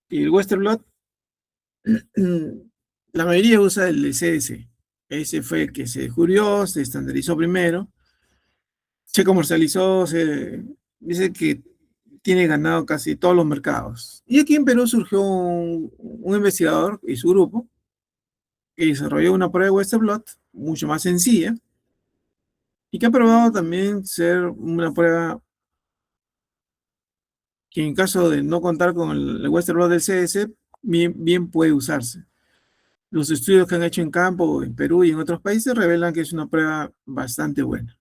Y el Western blot, la mayoría usa el de CDC. Ese fue el que se descubrió, se estandarizó primero, se comercializó, se dice que tiene ganado casi todos los mercados. Y aquí en Perú surgió un investigador y su grupo que desarrolló una prueba de Western blot mucho más sencilla y que ha probado también ser una prueba que en caso de no contar con el Western blot del CDC, bien puede usarse. Los estudios que han hecho en campo, en Perú y en otros países, revelan que es una prueba bastante buena.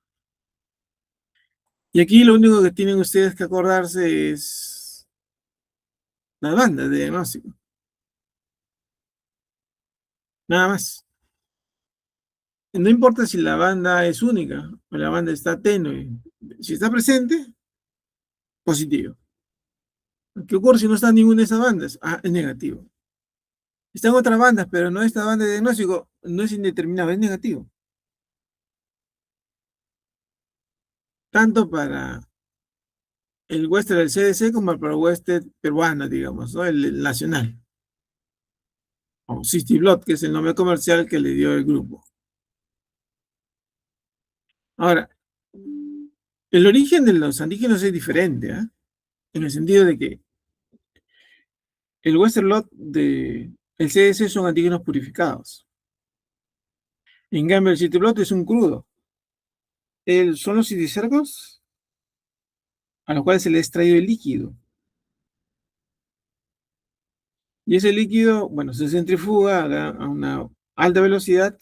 Y aquí lo único que tienen ustedes que acordarse es las bandas de diagnóstico. Nada más. No importa si la banda es única o la banda está tenue. Si está presente, positivo. ¿Qué ocurre si no está en ninguna de esas bandas? Ah, es negativo. Están otras bandas, pero no esta banda de diagnóstico, no es indeterminado, es negativo. Tanto para el Western del CDC como para el Western peruano, digamos, ¿no? El nacional. O Cistyblot, que es el nombre comercial que le dio el grupo. Ahora, el origen de los antígenos es diferente, ¿eh? En el sentido de que el Western blot del CDC son antígenos purificados. En cambio, el Cityblot es un crudo. Son los citicercos a los cuales se le ha extraído el líquido. Y ese líquido, bueno, se centrifuga a una alta velocidad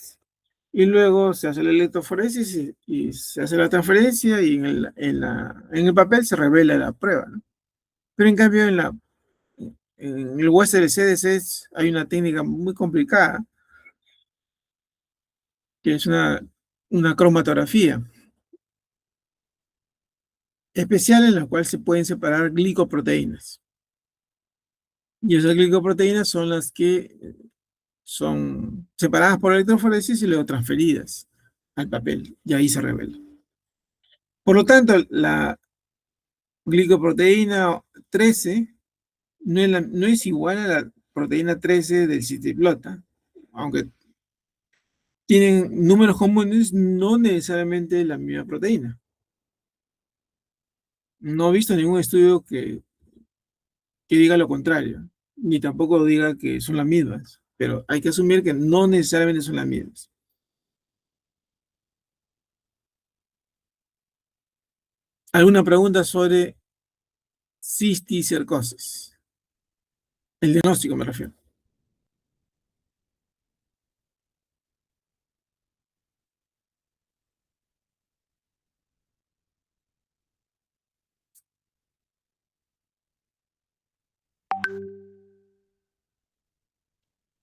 y luego se hace la electroforesis y se hace la transferencia y en el papel se revela la prueba, ¿no? Pero en cambio en el Western del CDC hay una técnica muy complicada que es una cromatografía especial en la cual se pueden separar glicoproteínas. Y esas glicoproteínas son las que son separadas por electroforesis y luego transferidas al papel, y ahí se revela. Por lo tanto, la glicoproteína 13 no es igual a la proteína 13 del Cityblot, aunque tienen números comunes, no necesariamente la misma proteína. No he visto ningún estudio que diga lo contrario, ni tampoco diga que son las mismas, pero hay que asumir que no necesariamente son las mismas. ¿Alguna pregunta sobre cisticercosis? El diagnóstico me refiero.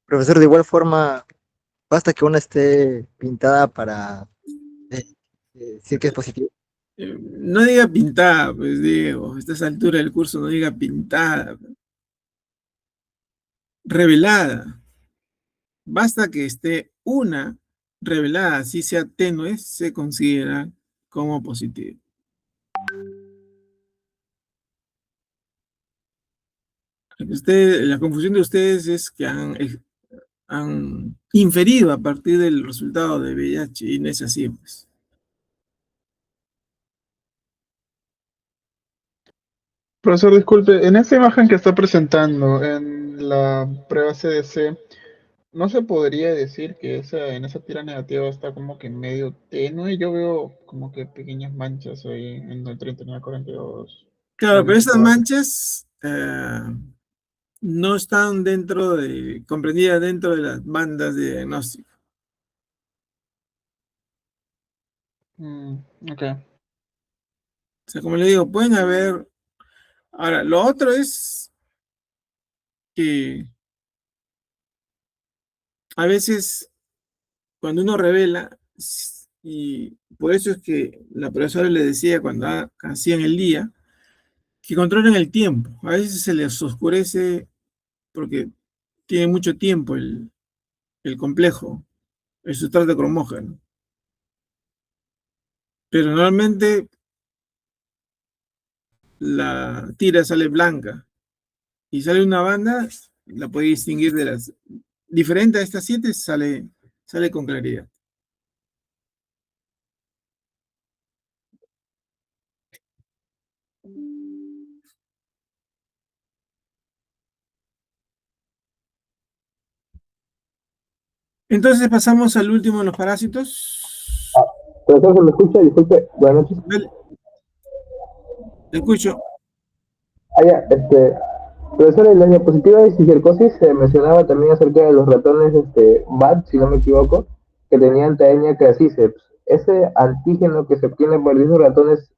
Profesor, de igual forma, basta que una esté pintada para decir que es positivo. No diga pintada, pues Diego, a estas alturas del curso no diga pintada. Revelada. Basta que esté una revelada, así sea tenue, se considera como positivo. La confusión de ustedes es que han inferido a partir del resultado de VIH y no es así, pues. Profesor, disculpe, en esta imagen que está presentando en la prueba CDC, ¿no se podría decir que en esa tira negativa está como que medio tenue? Yo veo como que pequeñas manchas ahí en el 39-42. Claro, pero esas 25. manchas no están comprendidas dentro de las bandas de diagnóstico. Ok. O sea, como le digo, pueden haber. Ahora, lo otro es que a veces cuando uno revela, y por eso es que la profesora le decía cuando hacían el día, que controlan el tiempo. A veces se les oscurece porque tiene mucho tiempo el complejo, el sustrato cromógeno. Pero normalmente la tira sale blanca y sale una banda, la puede distinguir de las diferente a estas 7, sale con claridad. Entonces pasamos al último de los parásitos. Profesor, ¿se me escucha? Disculpe, buenas noches. Dale. Te escucho. Profesor, en la diapositiva de cistercosis se mencionaba también acerca de los ratones BAT, si no me equivoco, que tenían Taenia crassiceps. Ese antígeno que se obtiene por esos ratones,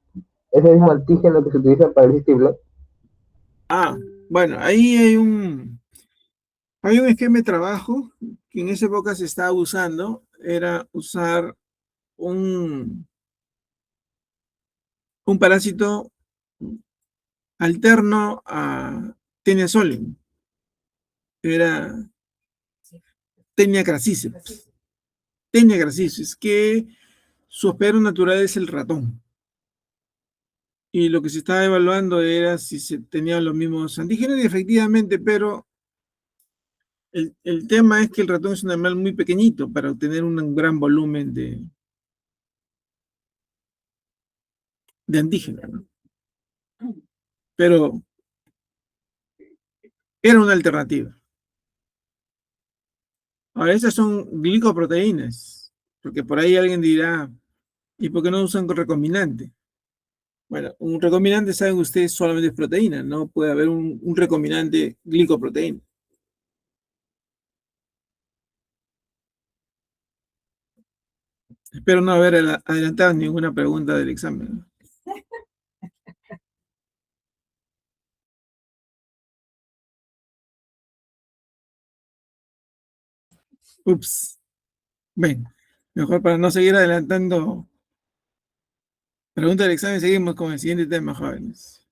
¿es el mismo antígeno que se utiliza para el cistiblo? Bueno, ahí hay un esquema de trabajo que en esa época se estaba usando, era usar un parásito alterno a Taenia solium. Era Taenia crassiceps. Taenia crassiceps, que su hospedero natural es el ratón. Y lo que se estaba evaluando era si se tenían los mismos antígenos, y efectivamente, pero el tema es que el ratón es un animal muy pequeñito para obtener un gran volumen de antígenos, ¿no? Pero era una alternativa. Ahora, esas son glicoproteínas, porque por ahí alguien dirá, ¿y por qué no usan recombinante? Bueno, un recombinante, saben ustedes, solamente es proteína, no puede haber un recombinante glicoproteína. Espero no haber adelantado ninguna pregunta del examen. Ups. Bueno, mejor para no seguir adelantando pregunta del examen, seguimos con el siguiente tema, jóvenes.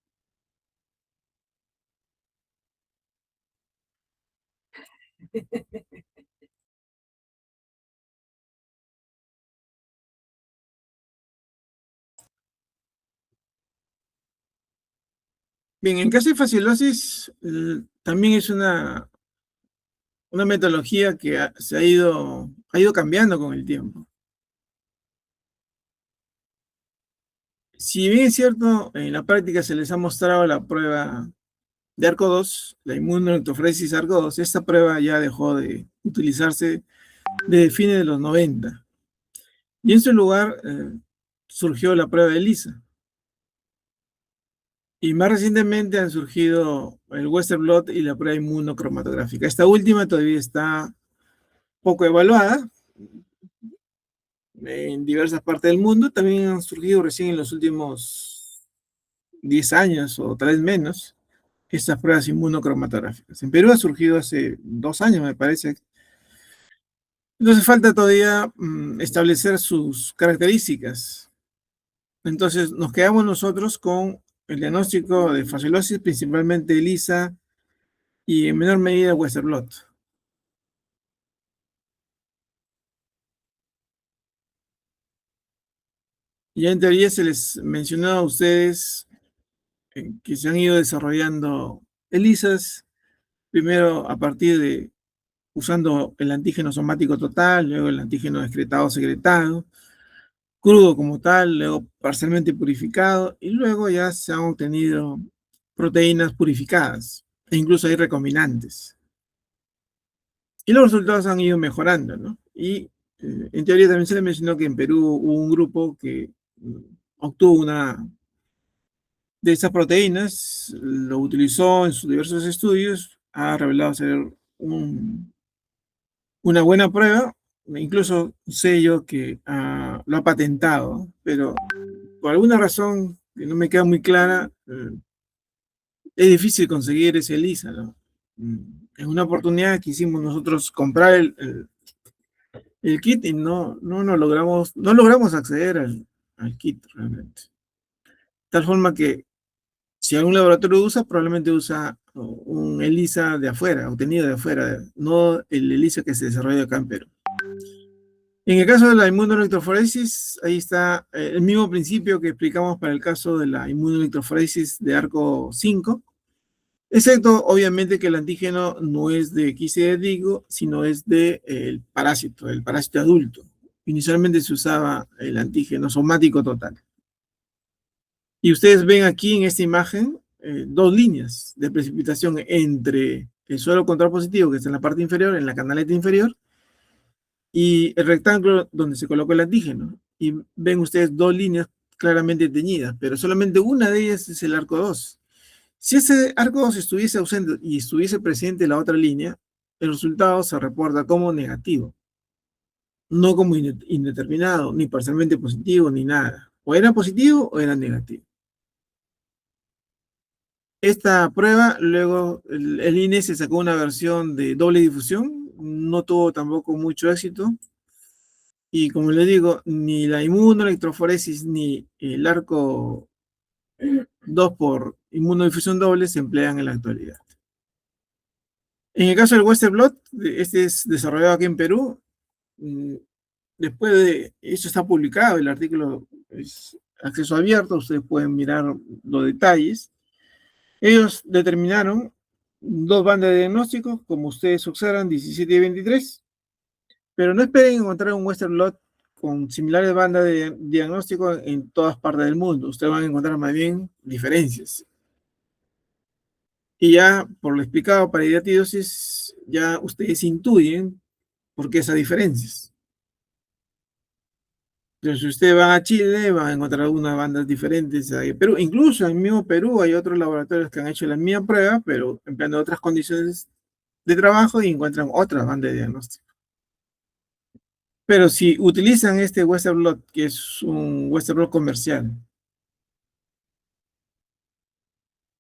Bien, en caso de fasciolosis, también es una metodología que ha ido cambiando con el tiempo. Si bien es cierto, en la práctica se les ha mostrado la prueba de ARCO2, la inmunoelectroforesis ARCO2, esta prueba ya dejó de utilizarse desde fines de los 90. Y en su lugar surgió la prueba de ELISA. Y más recientemente han surgido el Western blot y la prueba inmunocromatográfica. Esta última todavía está poco evaluada en diversas partes del mundo. También han surgido recién en los últimos 10 años o tal vez menos estas pruebas inmunocromatográficas. En Perú ha surgido hace 2 años, me parece. Entonces falta todavía establecer sus características. Entonces nos quedamos nosotros con el diagnóstico de fasciolosis, principalmente ELISA y en menor medida Western blot. Ya en teoría se les mencionó a ustedes que se han ido desarrollando ELISAs, primero a partir de usando el antígeno somático total, luego el antígeno excretado secretado, crudo como tal, luego parcialmente purificado, y luego ya se han obtenido proteínas purificadas, e incluso hay recombinantes. Y los resultados han ido mejorando, ¿no? Y en teoría también se le mencionó que en Perú hubo un grupo que obtuvo una de esas proteínas, lo utilizó en sus diversos estudios, ha revelado ser una buena prueba, incluso sé yo que lo ha patentado, pero por alguna razón que no me queda muy clara, es difícil conseguir ese ELISA, ¿no? En una oportunidad quisimos nosotros comprar el kit y no logramos acceder al kit realmente. De tal forma que Si algún laboratorio usa, probablemente usa un ELISA de afuera, obtenido de afuera, no el ELISA que se desarrolla acá en Perú. En el caso de la inmunoelectroforesis, ahí está el mismo principio que explicamos para el caso de la inmunoelectroforesis de arco 5, excepto obviamente que el antígeno no es de quise de Digo, sino es de el parásito adulto. Inicialmente se usaba el antígeno somático total. Y ustedes ven aquí en esta imagen dos líneas de precipitación entre el suelo contrapositivo, que está en la parte inferior, en la canaleta inferior, y el rectángulo donde se colocó el antígeno. Y ven ustedes dos líneas claramente teñidas, pero solamente una de ellas es el arco 2. Si ese arco 2 estuviese ausente y estuviese presente la otra línea, el resultado se reporta como negativo, no como indeterminado, ni parcialmente positivo, ni nada. O era positivo o era negativo. Esta prueba, luego el INE se sacó una versión de doble difusión, no tuvo tampoco mucho éxito. Y como les digo, ni la inmunoelectroforesis ni el arco 2 por inmunodifusión doble se emplean en la actualidad. En el caso del Western blot, este es desarrollado aquí en Perú. Después de eso está publicado, el artículo es acceso abierto, ustedes pueden mirar los detalles. Ellos determinaron dos bandas de diagnósticos, como ustedes observan, 17 y 23, pero no esperen encontrar un Western blot con similares bandas de diagnóstico en todas partes del mundo. Ustedes van a encontrar más bien diferencias. Y ya, por lo explicado para hidatidosis, ya ustedes intuyen por qué esas diferencias. Entonces, si ustedes van a Chile, van a encontrar algunas bandas diferentes ahí en Perú. Incluso en el mismo Perú hay otros laboratorios que han hecho la misma prueba, pero empleando otras condiciones de trabajo y encuentran otra banda de diagnóstico. Pero si utilizan este Western blot, que es un Western blot comercial,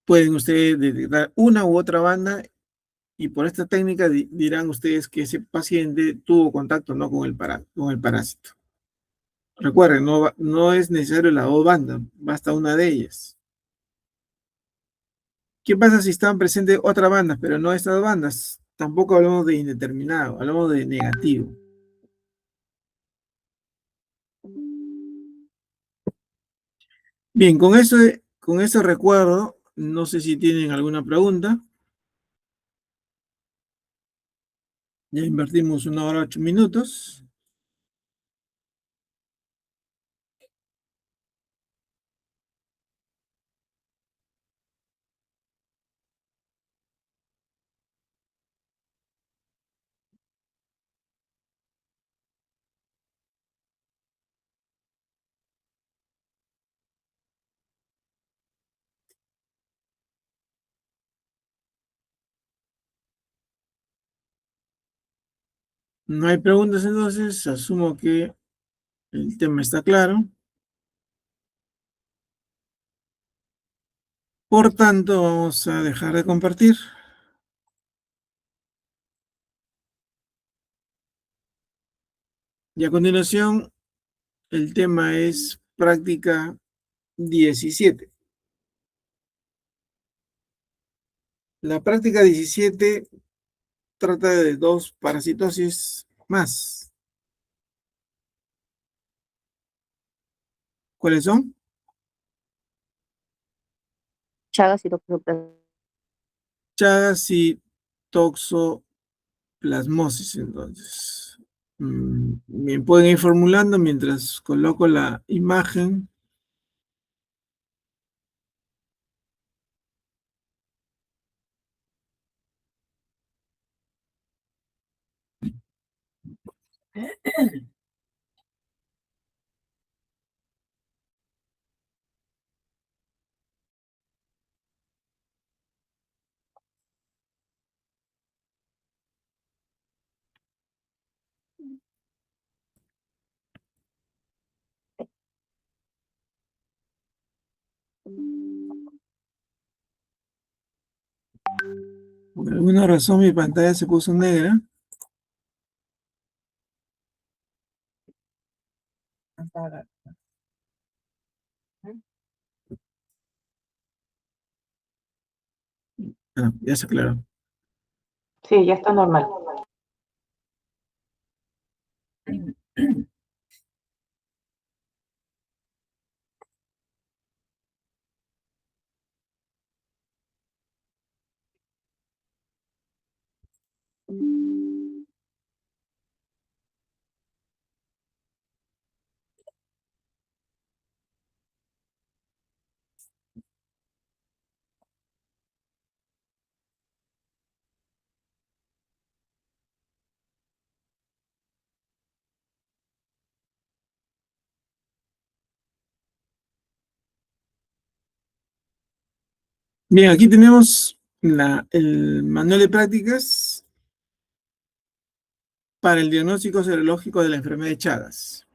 pueden ustedes detectar una u otra banda y por esta técnica dirán ustedes que ese paciente tuvo contacto no con el parásito. Recuerden, no es necesario la dos bandas, basta una de ellas. ¿Qué pasa si están presentes otras bandas, pero no estas bandas? Tampoco hablamos de indeterminado, hablamos de negativo. Bien, con eso recuerdo, no sé si tienen alguna pregunta. Ya invertimos 1 hora 8 minutos. No hay preguntas, entonces asumo que el tema está claro. Por tanto, vamos a dejar de compartir. Y a continuación, el tema es práctica 17. La práctica 17 trata de dos parasitosis más. ¿Cuáles son? Chagas y toxoplasmosis. Chagas y toxoplasmosis, entonces. Bien, pueden ir formulando mientras coloco la imagen. Por alguna razón mi pantalla se puso negra. Ah, ya se aclaró. Sí, ya está normal. Bien, aquí tenemos el manual de prácticas para el diagnóstico serológico de la enfermedad de Chagas.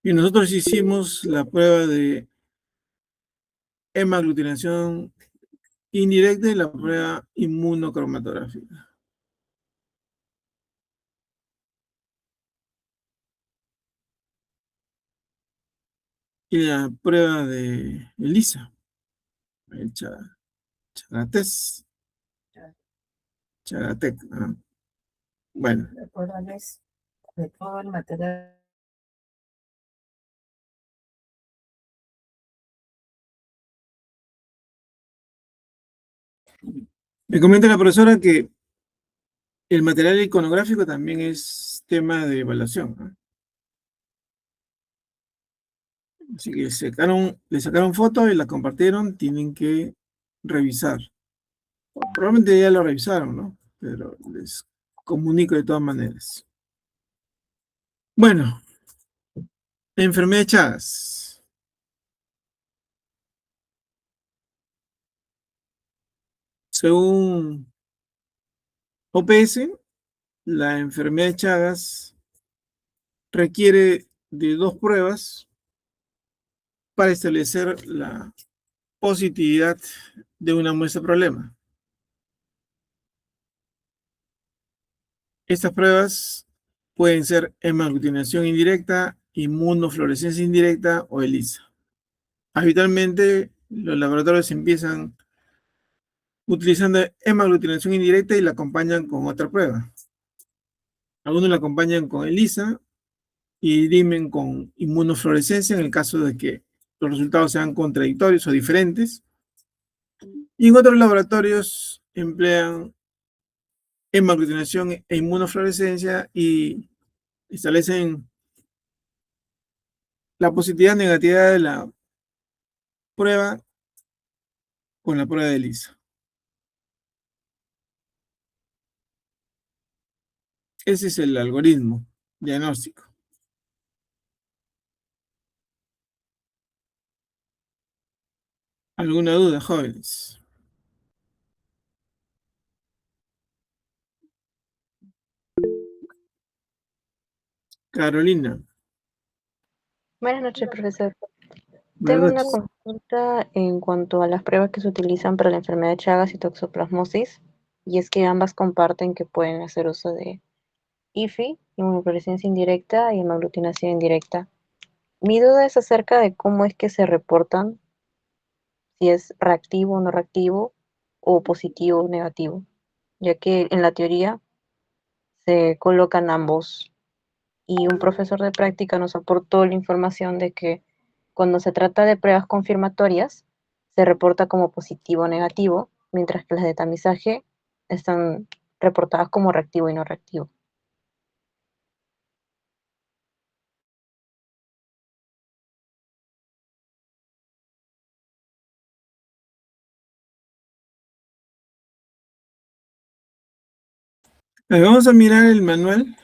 Y nosotros hicimos la prueba de hemaglutinación indirecta y la prueba inmunocromatográfica. Y la prueba de ELISA, el Chagatest, Chagatec. Bueno, Recordarles de todo el material. me comenta la profesora que el material iconográfico también es tema de evaluación, ¿no? Así que le sacaron foto y la compartieron, tienen que revisar. Probablemente ya lo revisaron, ¿no? Pero les comunico de todas maneras. Bueno, enfermedad de Chagas. Según OPS, la enfermedad de Chagas requiere de 2 pruebas para establecer la positividad de una muestra problema. Estas pruebas pueden ser hemaglutinación indirecta, inmunofluorescencia indirecta o ELISA. Habitualmente los laboratorios empiezan utilizando hemaglutinación indirecta y la acompañan con otra prueba. Algunos la acompañan con ELISA y dirimen con inmunofluorescencia en el caso de que los resultados sean contradictorios o diferentes. Y en otros laboratorios emplean hemaglutinación e inmunofluorescencia y establecen la positividad negatividad de la prueba con la prueba de ELISA. Ese es el algoritmo diagnóstico. ¿Alguna duda, jóvenes? Carolina, Buenas noches, profesor. buenas Tengo una noches. consulta en cuanto a las pruebas que se utilizan para la enfermedad de Chagas y toxoplasmosis, y es que ambas comparten que pueden hacer uso de IFI, inmunofluorescencia indirecta y hemaglutinación indirecta. Mi duda es acerca de cómo es que se reportan, si es reactivo o no reactivo, o positivo o negativo, ya que en la teoría se colocan ambos y un profesor de práctica nos aportó la información de que cuando se trata de pruebas confirmatorias, se reporta como positivo o negativo, mientras que las de tamizaje están reportadas como reactivo y no reactivo. Vamos a mirar el manual.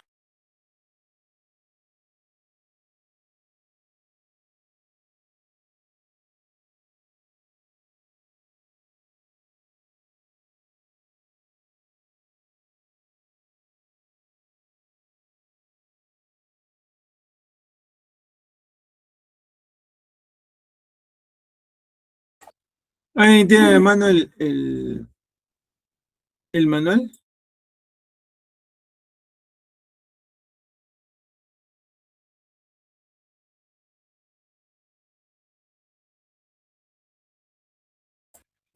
Ahí tiene de mano el manual.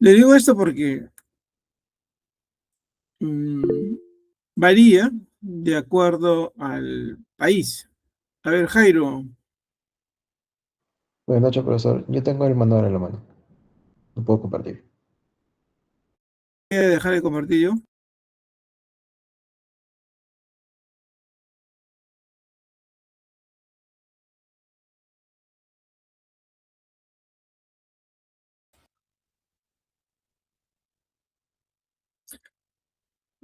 Le digo esto porque varía de acuerdo al país. A ver, Jairo, Buenas noches, profesor. Yo tengo el manual en la mano. Lo puedo compartir. voy a dejar de compartir yo.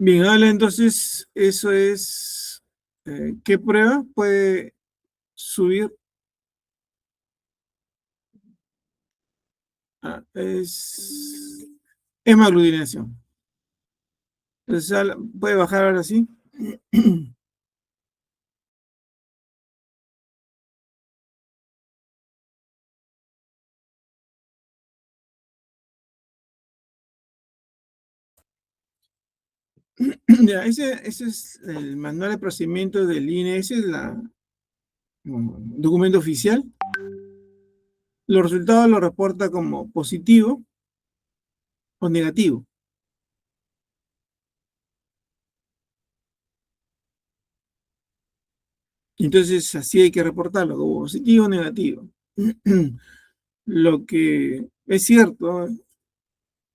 Bien, habla entonces, eso es, ¿qué prueba puede subir? Es hemaglutinación. Entonces, puede bajar ahora sí. Ya, ese es el manual de procedimiento del INE, ese es el documento oficial. Los resultados los reporta como positivo o negativo. Entonces, así hay que reportarlo, como positivo o negativo. Lo que es cierto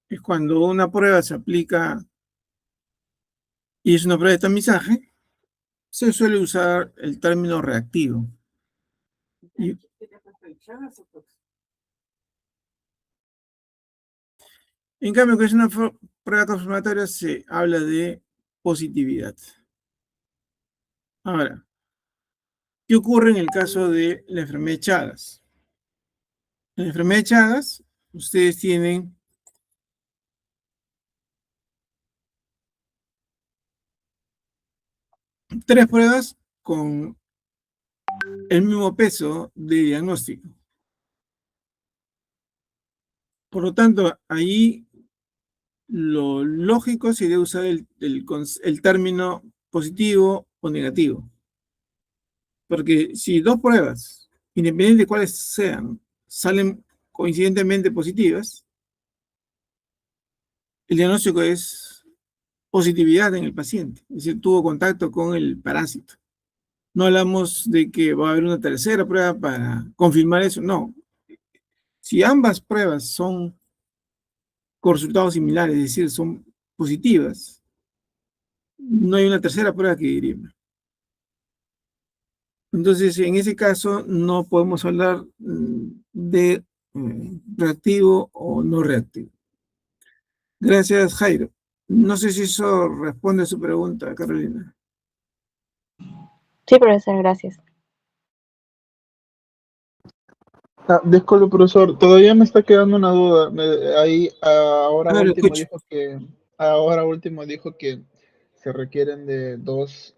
es cuando una prueba se aplica y es una prueba de tamizaje, se suele usar el término reactivo. Y, en cambio, que es una prueba confirmatoria, se habla de positividad. Ahora, ¿qué ocurre en el caso de la enfermedad de Chagas? En la enfermedad de Chagas, ustedes tienen tres pruebas con el mismo peso de diagnóstico. Por lo tanto, ahí lo lógico sería usar el término positivo o negativo. Porque si dos pruebas, independientemente de cuáles sean, salen coincidentemente positivas, el diagnóstico es positividad en el paciente, es decir, tuvo contacto con el parásito. No hablamos de que va a haber una tercera prueba para confirmar eso, no. Si ambas pruebas son con resultados similares, es decir, son positivas, no hay una tercera prueba que dirima. Entonces, en ese caso, no podemos hablar de reactivo o no reactivo. Gracias, Jairo. No sé si eso responde a su pregunta, Carolina. Sí, profesor, gracias. Disculpe, profesor, todavía me está quedando una duda. Ahí ahora Claro, último escucho. dijo que se requieren de dos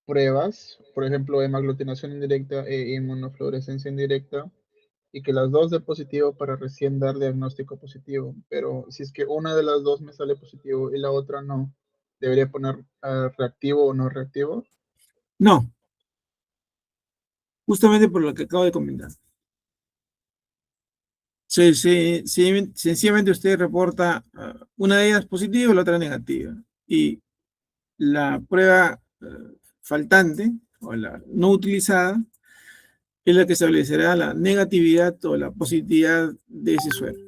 pruebas, por ejemplo, hemaglutinación indirecta e inmunofluorescencia indirecta, y que las dos de positivo para recién dar diagnóstico positivo. Pero si es que una de las dos me sale positivo y la otra no, ¿debería poner reactivo o no reactivo? No, justamente por lo que acabo de comentar. Sencillamente usted reporta una de ellas positiva y la otra negativa. Y la prueba faltante o la no utilizada es la que establecerá la negatividad o la positividad de ese suero.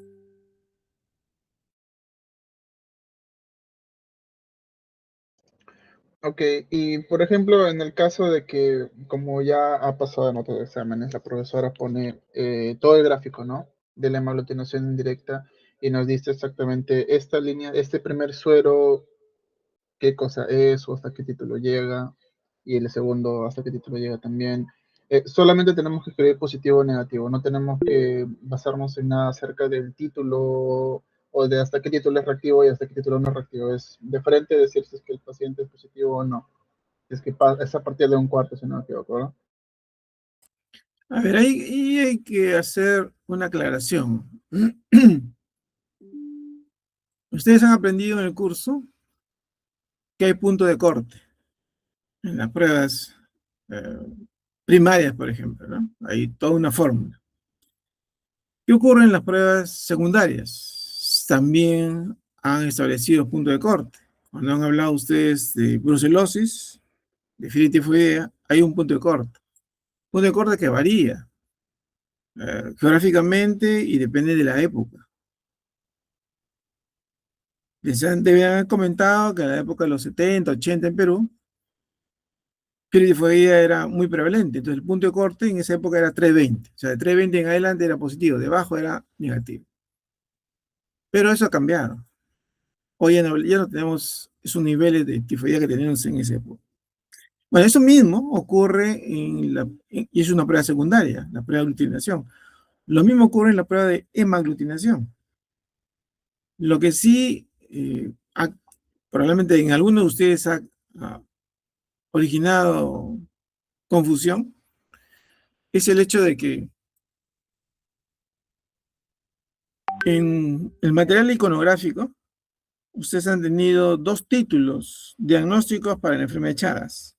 Ok, y por ejemplo, en el caso de que, como ya ha pasado en otros exámenes, la profesora pone todo el gráfico, ¿no? De la hemaglutinación indirecta y nos dice exactamente esta línea, este primer suero, qué cosa es o hasta qué título llega, y el segundo hasta qué título llega también. Solamente tenemos que escribir positivo o negativo, no tenemos que basarnos en nada acerca del título o de hasta qué título es reactivo y hasta qué título no es reactivo. Es de frente decir si es que el paciente es positivo o no. Es que es a partir de un cuarto, si no me equivoco, ¿no? A ver, ahí hay que hacer una aclaración. Ustedes han aprendido en el curso que hay punto de corte en las pruebas primarias, por ejemplo, ¿no? Hay toda una fórmula. ¿Qué ocurre en las pruebas secundarias? también han establecido punto de corte. Cuando han hablado ustedes de brucelosis, de filitifoidea, hay un punto de corte. Punto de corte que varía geográficamente y depende de la época. Deben haber comentado que en la época de los 70, 80 en Perú, filitifoidea era muy prevalente. Entonces el punto de corte en esa época era 320. O sea, de 320 en adelante era positivo, debajo era negativo. Pero eso ha cambiado. Hoy ya no tenemos esos niveles de tifoidea que teníamos en esa época. Bueno, eso mismo ocurre y es una prueba secundaria, la prueba de aglutinación. Lo mismo ocurre en la prueba de hemaglutinación. Lo que sí, probablemente en algunos de ustedes ha originado confusión, es el hecho de que en el material iconográfico, ustedes han tenido 2 títulos diagnósticos para la enfermedad de Chagas,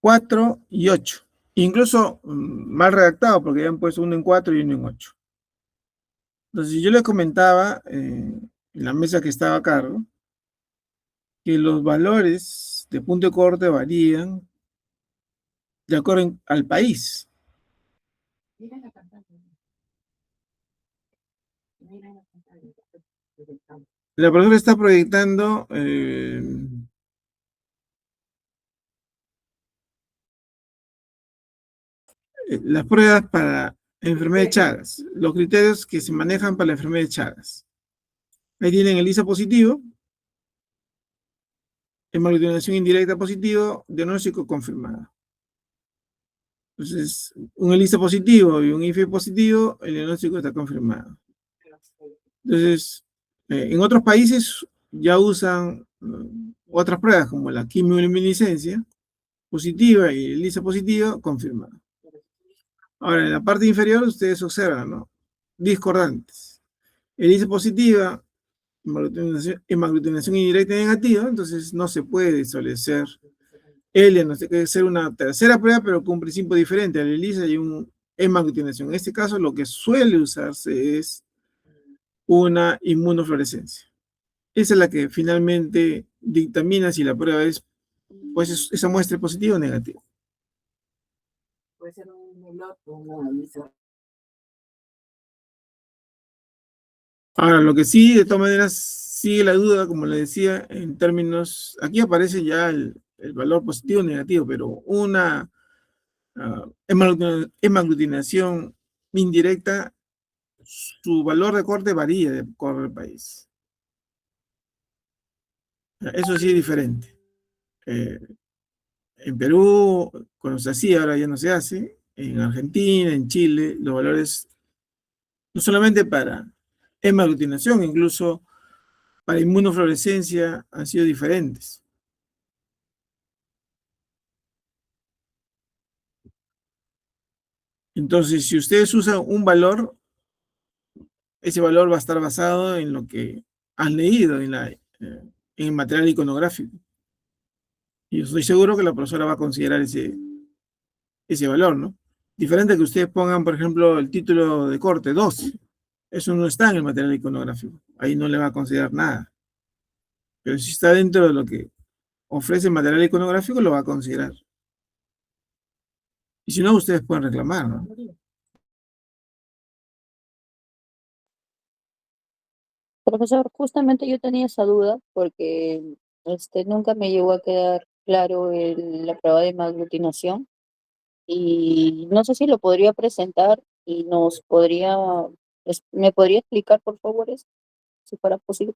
4 y 8. Incluso mal redactado, porque han puesto uno en 4 y uno en 8. Entonces, yo les comentaba en la mesa que estaba a cargo, que los valores de punto de corte varían de acuerdo al país. Mira la pantalla. Mira la pantalla. La profesora está proyectando las pruebas para enfermedad de Chagas, los criterios que se manejan para la enfermedad de Chagas. Ahí tienen el ELISA positivo, hemaglutinación indirecta positivo, diagnóstico confirmado. Entonces, un ELISA positivo y un IFE positivo, el diagnóstico está confirmado. Entonces, en otros países ya usan otras pruebas como la quimioluminiscencia positiva y el ELISA positivo confirmado. Ahora, en la parte inferior ustedes observan, ¿no? Discordantes. ELISA positiva, hemaglutinación indirecta negativa, entonces no se puede establecer el diagnóstico. Debe ser una tercera prueba, pero con un principio diferente al ELISA y un hemaglutinación. En este caso, lo que suele usarse es una inmunofluorescencia. Esa es la que finalmente dictamina si la prueba es, pues esa muestra es positiva o negativa. Puede ser un melot o una ELISA. Ahora, lo que sí, de todas maneras, sigue la duda, como le decía, en términos, aquí aparece ya el valor positivo o negativo, pero una hemaglutinación indirecta, su valor de corte varía de acuerdo al país. Eso sí es diferente. En Perú, cuando se hacía, ahora ya no se hace. En Argentina, en Chile, los valores, no solamente para hemaglutinación, incluso para inmunofluorescencia han sido diferentes. Entonces, si ustedes usan un valor, ese valor va a estar basado en lo que han leído en el material iconográfico. Y yo estoy seguro que la profesora va a considerar ese valor, ¿no? Diferente que ustedes pongan, por ejemplo, el título de corte 2. Eso no está en el material iconográfico. Ahí no le va a considerar nada. Pero si está dentro de lo que ofrece el material iconográfico, lo va a considerar. Y si no, ustedes pueden reclamar, ¿no? Profesor, justamente yo tenía esa duda porque nunca me llegó a quedar claro la prueba de hemaglutinación y no sé si lo podría presentar y me podría explicar, por favor, si fuera posible.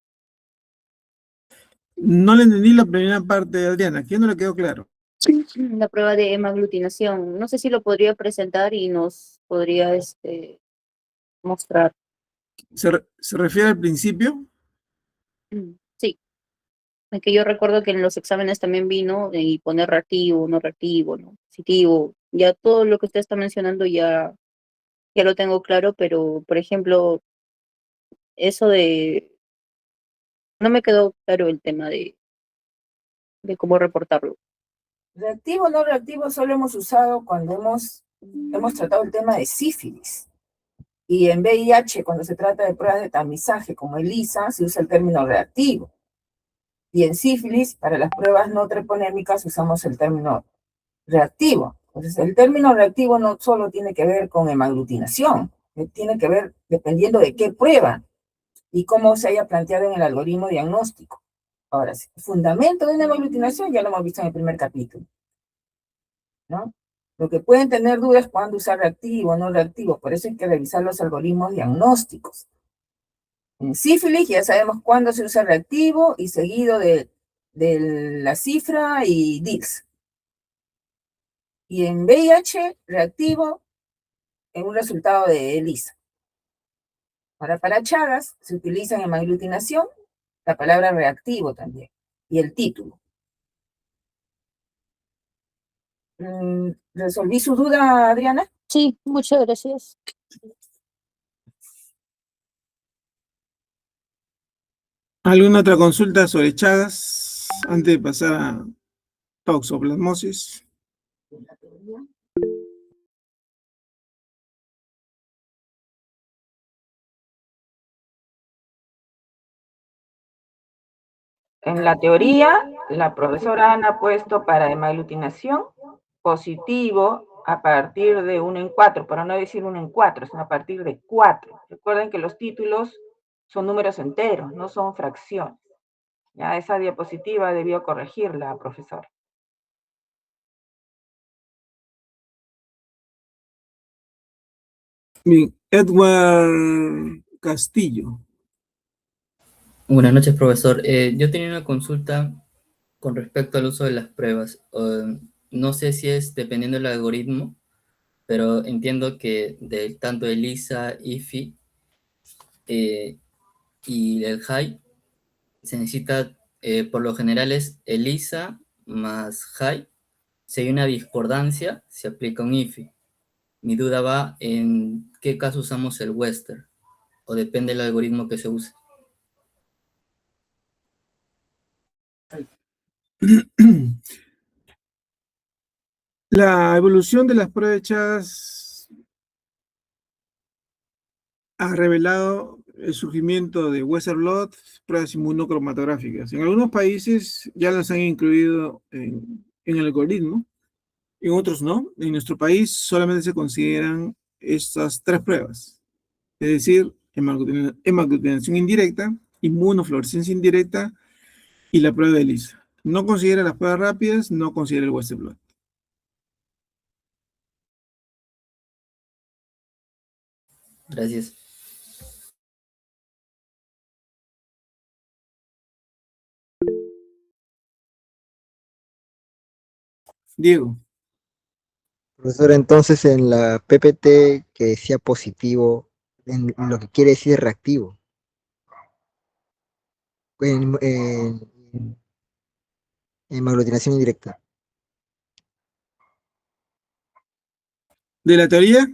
No le entendí la primera parte de Adriana, que no le quedó claro. La prueba de hemaglutinación, no sé si lo podría presentar y nos podría mostrar. ¿Se refiere al principio? Sí, es que yo recuerdo que en los exámenes también vino y poner reactivo, no reactivo, no positivo. Ya todo lo que usted está mencionando ya lo tengo claro, pero por ejemplo, eso no me quedó claro el tema de cómo reportarlo. Reactivo o no reactivo solo hemos usado cuando hemos tratado el tema de sífilis. Y en VIH, cuando se trata de pruebas de tamizaje como ELISA, se usa el término reactivo. Y en sífilis, para las pruebas no treponémicas, usamos el término reactivo. Entonces, el término reactivo no solo tiene que ver con hemaglutinación, tiene que ver dependiendo de qué prueba y cómo se haya planteado en el algoritmo diagnóstico. Ahora, sí, el fundamento de una hemaglutinación ya lo hemos visto en el primer capítulo, ¿no? Lo que pueden tener dudas es cuándo usar reactivo o no reactivo, por eso hay que revisar los algoritmos diagnósticos. En sífilis ya sabemos cuándo se usa reactivo y seguido de la cifra y DILS. Y en VIH, reactivo en un resultado de ELISA. Ahora, para Chagas se utiliza en hemaglutinación la palabra reactivo también, y el título. ¿Resolví su duda, Adriana? Sí, muchas gracias. ¿Alguna otra consulta sobre Chagas antes de pasar a toxoplasmosis? En la teoría, la profesora Ana ha puesto para hemaglutinación positivo a partir de 1 en 4, para no decir 1 en 4, sino a partir de 4. Recuerden que los títulos son números enteros, no son fracciones. Ya esa diapositiva debió corregirla, profesor. Bien, Edward Castillo. Buenas noches, profesor. Yo tenía una consulta con respecto al uso de las pruebas. No sé si es dependiendo del algoritmo, pero entiendo que tanto ELISA, IFI y el HAI se necesita, por lo general es ELISA más HAI. Si hay una discordancia, se aplica un IFI. Mi duda va en qué caso usamos el Western, o depende del algoritmo que se use. La evolución de las pruebas echadas ha revelado el surgimiento de Western blot, pruebas inmunocromatográficas. En algunos países ya las han incluido en el algoritmo, en otros no. En nuestro país solamente se consideran estas 3 pruebas, es decir, hemaglutinación indirecta, inmunofluorescencia indirecta y la prueba de ELISA. No considera las pruebas rápidas, no considera el Western blot. Gracias. Diego. Profesor, entonces en la PPT que decía positivo, en lo que quiere decir reactivo. En hemaglutinación indirecta. ¿De la teoría?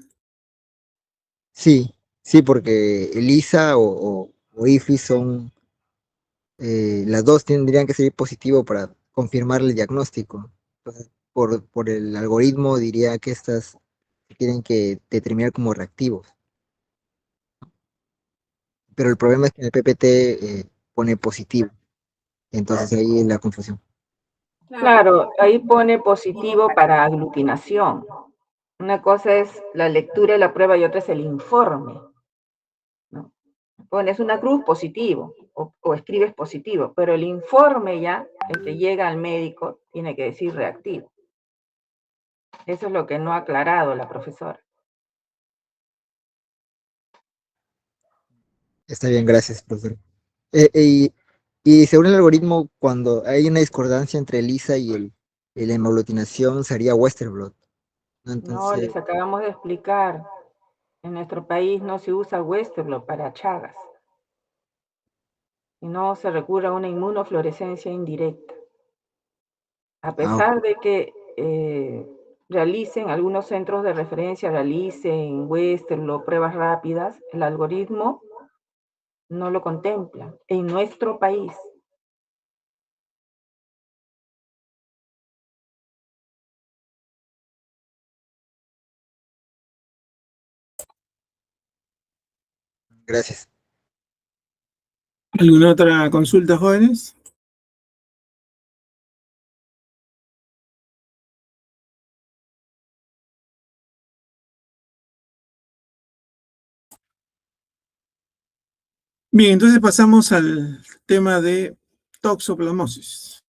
Sí, sí, porque ELISA o IFI son, las dos tendrían que ser positivo para confirmar el diagnóstico. Entonces, por el algoritmo diría que estas se tienen que determinar como reactivos. Pero el problema es que en el PPT pone positivo. Entonces ahí es la confusión. Claro, ahí pone positivo para aglutinación. Una cosa es la lectura de la prueba y otra es el informe, ¿no? Pones una cruz positivo o escribes positivo, pero el informe ya, el que llega al médico, tiene que decir reactivo. Eso es lo que no ha aclarado la profesora. Está bien, gracias, profesor. Y según el algoritmo, cuando hay una discordancia entre ELISA y la hemaglutinación, sería Western blot, ¿no? No, Entonces, les acabamos de explicar. En nuestro país no se usa Western blot para Chagas. Y no se recurre a una inmunofluorescencia indirecta. A pesar de que realicen, algunos centros de referencia realicen Western blot, pruebas rápidas, el algoritmo no lo contempla en nuestro país. Gracias. ¿Alguna otra consulta, jóvenes? Bien, entonces pasamos al tema de toxoplasmosis.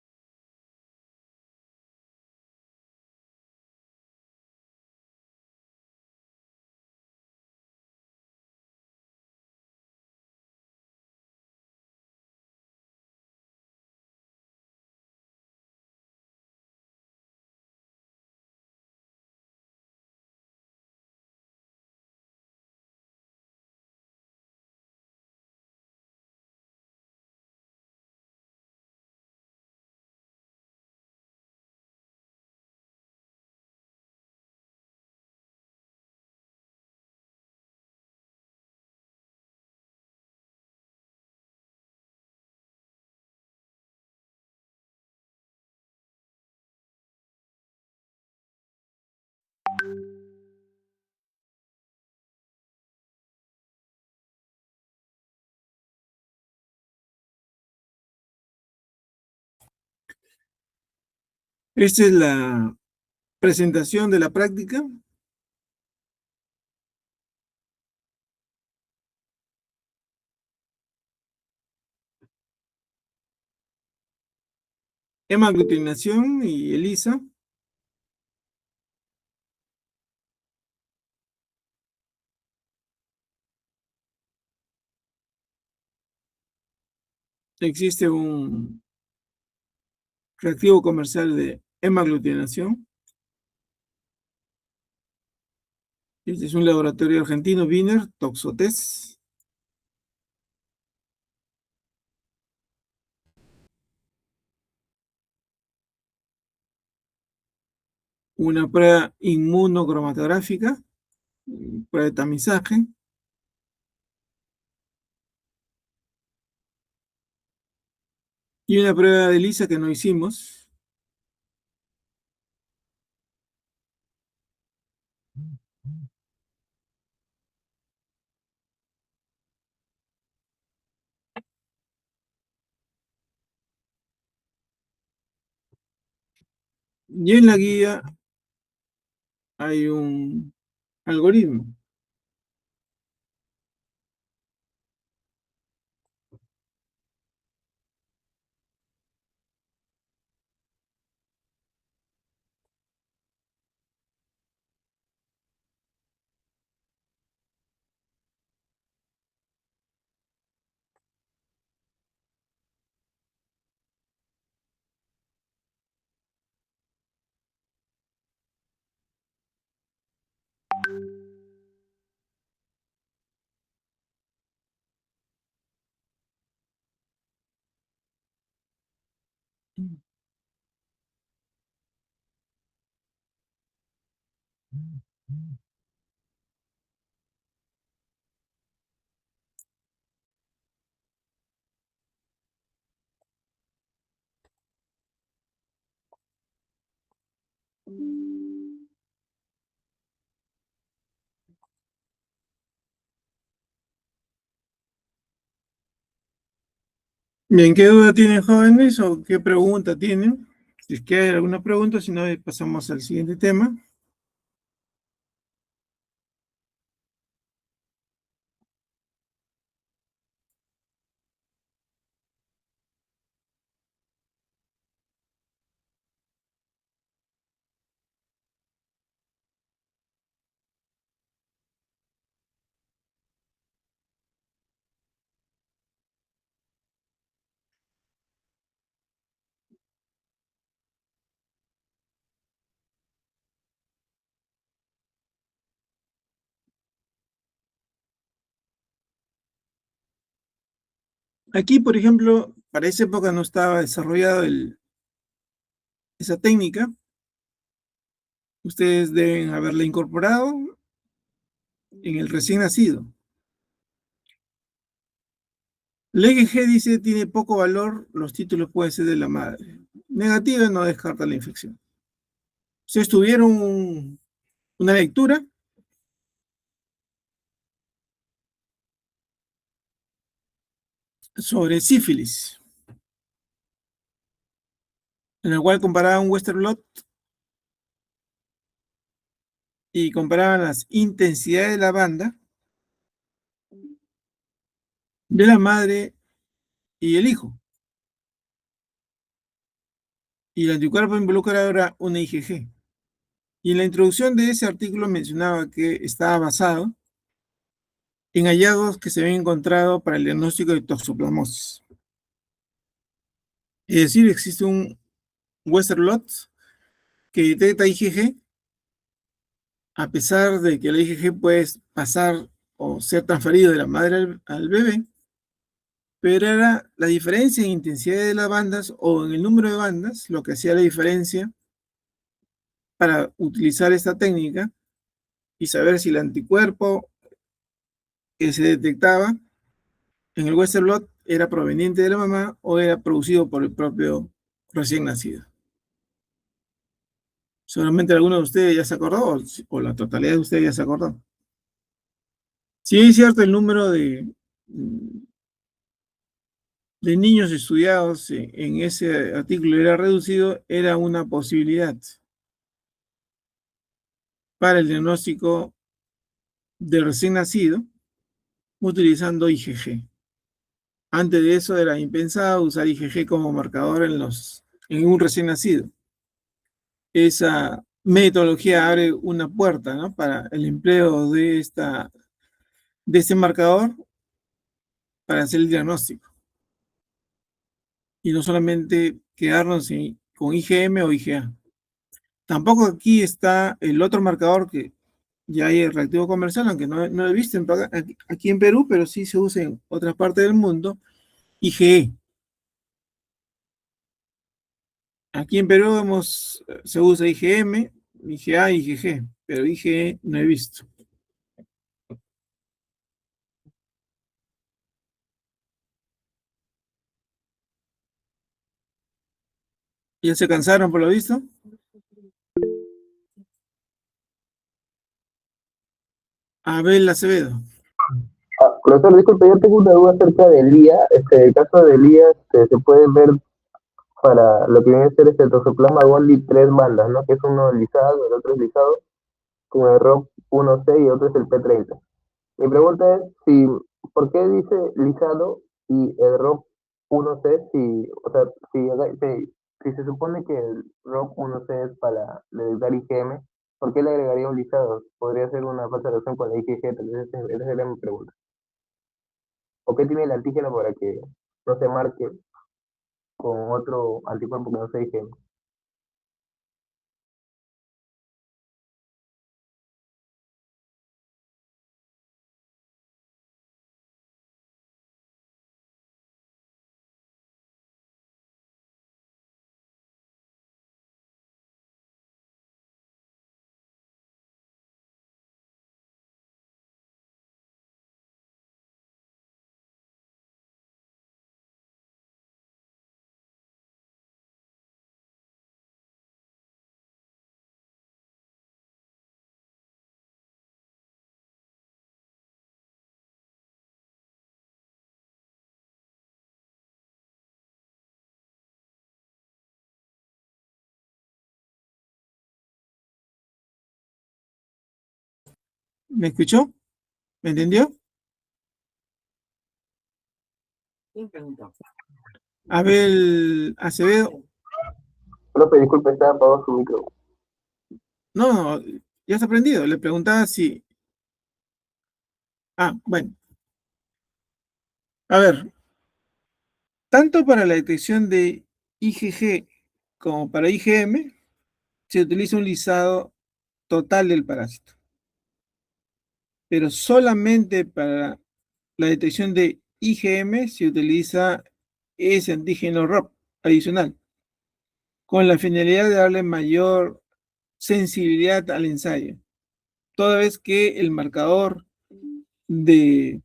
Esta es la presentación de la práctica. Hemaglutinación y ELISA. Existe un reactivo comercial de hemaglutinación. Este es un laboratorio argentino, Wiener, Toxotest. Una prueba inmunocromatográfica, prueba de tamizaje. Y una prueba de ELISA que no hicimos. Y en la guía hay un algoritmo. Bien, ¿qué duda tienen, jóvenes, o qué pregunta tienen? Si es que hay alguna pregunta, si no, pasamos al siguiente tema. Aquí, por ejemplo, para esa época no estaba desarrollado esa técnica. Ustedes deben haberla incorporado en el recién nacido. LGG dice tiene poco valor, los títulos pueden ser de la madre. Negativa, no descarta la infección. ¿Ustedes tuvieron una lectura? sobre sífilis, en la cual comparaban Western blot y comparaban las intensidades de la banda de la madre y el hijo. Y el anticuerpo involucrado era una IgG. Y en la introducción de ese artículo mencionaba que estaba basado en hallazgos que se habían encontrado para el diagnóstico de toxoplasmosis. Es decir, existe un Western blot que detecta IgG, a pesar de que la IgG puede pasar o ser transferido de la madre al bebé, pero era la diferencia en intensidad de las bandas o en el número de bandas lo que hacía la diferencia para utilizar esta técnica y saber si el anticuerpo que se detectaba en el Western blot era proveniente de la mamá o era producido por el propio recién nacido. Seguramente alguno de ustedes ya se acordó, o la totalidad de ustedes ya se acordó. Si es cierto, el número de niños estudiados en ese artículo era reducido, era una posibilidad para el diagnóstico de recién nacido utilizando IgG. Antes de eso era impensado usar IgG como marcador en un recién nacido. Esa metodología abre una puerta, ¿no?, para el empleo de este marcador para hacer el diagnóstico. Y no solamente quedarnos con IgM o IgA. Tampoco aquí está el otro marcador que ya hay el reactivo comercial, aunque no lo he visto aquí en Perú, pero sí se usa en otras partes del mundo, IgE. Aquí en Perú se usa IgM, IgA y IgG, pero IgE no he visto. ¿Ya se cansaron por lo visto? Abel Acevedo. Profesor, disculpe, yo tengo una duda acerca de Lía. El caso de Lía se puede ver para lo que viene a ser este Toxoplasma gondii 3 bandas, ¿no? Que es uno lisado, el otro es lisado, con el ROC 1C y otro es el P30. Mi pregunta es ¿por qué dice lisado y el ROC 1C o sea, si se supone que el ROC 1C es para detectar IgM, ¿por qué le agregaría un lisado? Podría ser una falsa relación con la IgG, entonces esa sería mi pregunta. ¿O qué tiene el antígeno para que no se marque con otro anticuerpo que no sea IgM? ¿Me escuchó? ¿Me entendió? Abel Acevedo. Profe, disculpe, estaba apagado su micro. No, ya está aprendido. Le preguntaba si... bueno. A ver, tanto para la detección de IgG como para IgM, se utiliza un lisado total del parásito. Pero solamente para la detección de IgM se utiliza ese antígeno ROP adicional, con la finalidad de darle mayor sensibilidad al ensayo, toda vez que el marcador de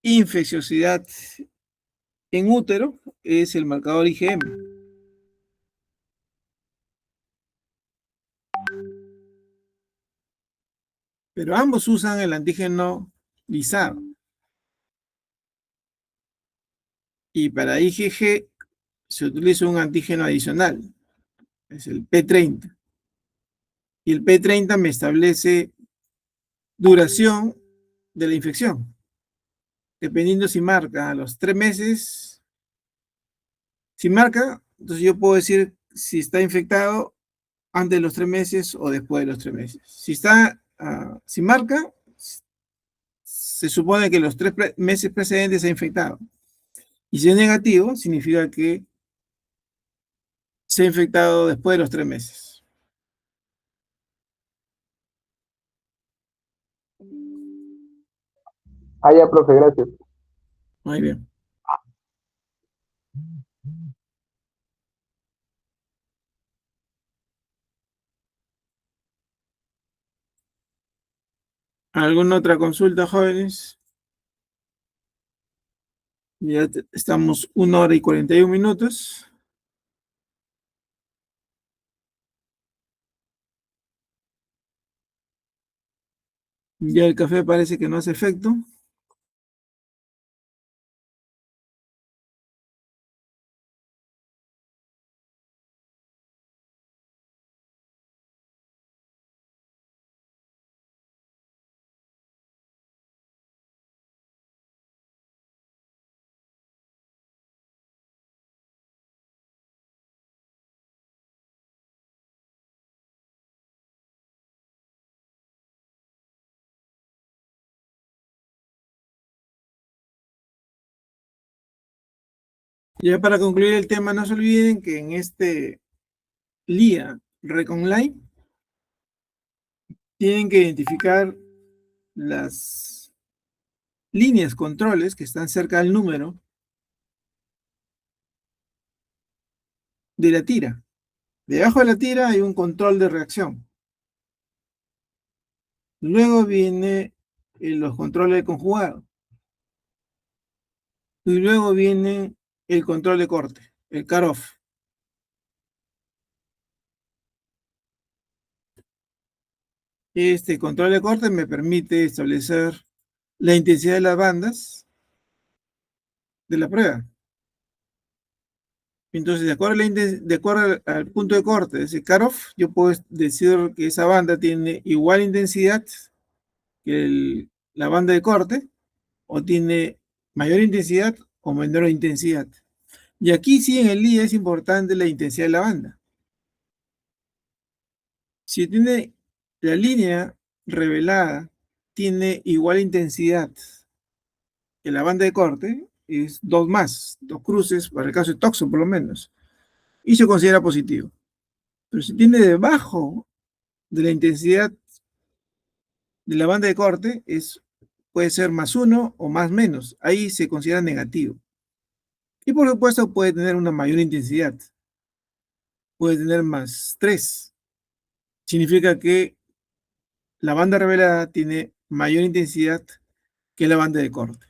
infecciosidad en útero es el marcador IgM. Pero ambos usan el antígeno lisado. Y para IgG se utiliza un antígeno adicional, es el P30. Y el P30 me establece duración de la infección. Dependiendo si marca a los 3 meses, si marca, entonces yo puedo decir si está infectado antes de los 3 meses o después de los 3 meses. Si marca, se supone que los 3 meses precedentes se ha infectado. Y si es negativo, significa que se ha infectado después de los 3 meses. Ah, ya, profe, gracias. Muy bien. ¿Alguna otra consulta, jóvenes? Ya estamos 1 hora y 41 minutos. Ya el café parece que no hace efecto. Ya para concluir el tema, no se olviden que en este LIA Reconline tienen que identificar las líneas controles que están cerca del número de la tira. Debajo de la tira hay un control de reacción. Luego viene los controles de conjugado. Y luego viene el control de corte, el cutoff. Este control de corte me permite establecer la intensidad de las bandas de la prueba. Entonces, de acuerdo al punto de corte de ese cutoff, yo puedo decir que esa banda tiene igual intensidad que la banda de corte, o tiene mayor intensidad o menor intensidad. Y aquí sí en el día es importante la intensidad de la banda. Si tiene la línea revelada, tiene igual intensidad que la banda de corte, es 2 más, 2 cruces, para el caso de toxo por lo menos, y se considera positivo. Pero si tiene debajo de la intensidad de la banda de corte, puede ser +1 o +-, ahí se considera negativo. Y por supuesto puede tener una mayor intensidad, puede tener +3. Significa que la banda revelada tiene mayor intensidad que la banda de corte.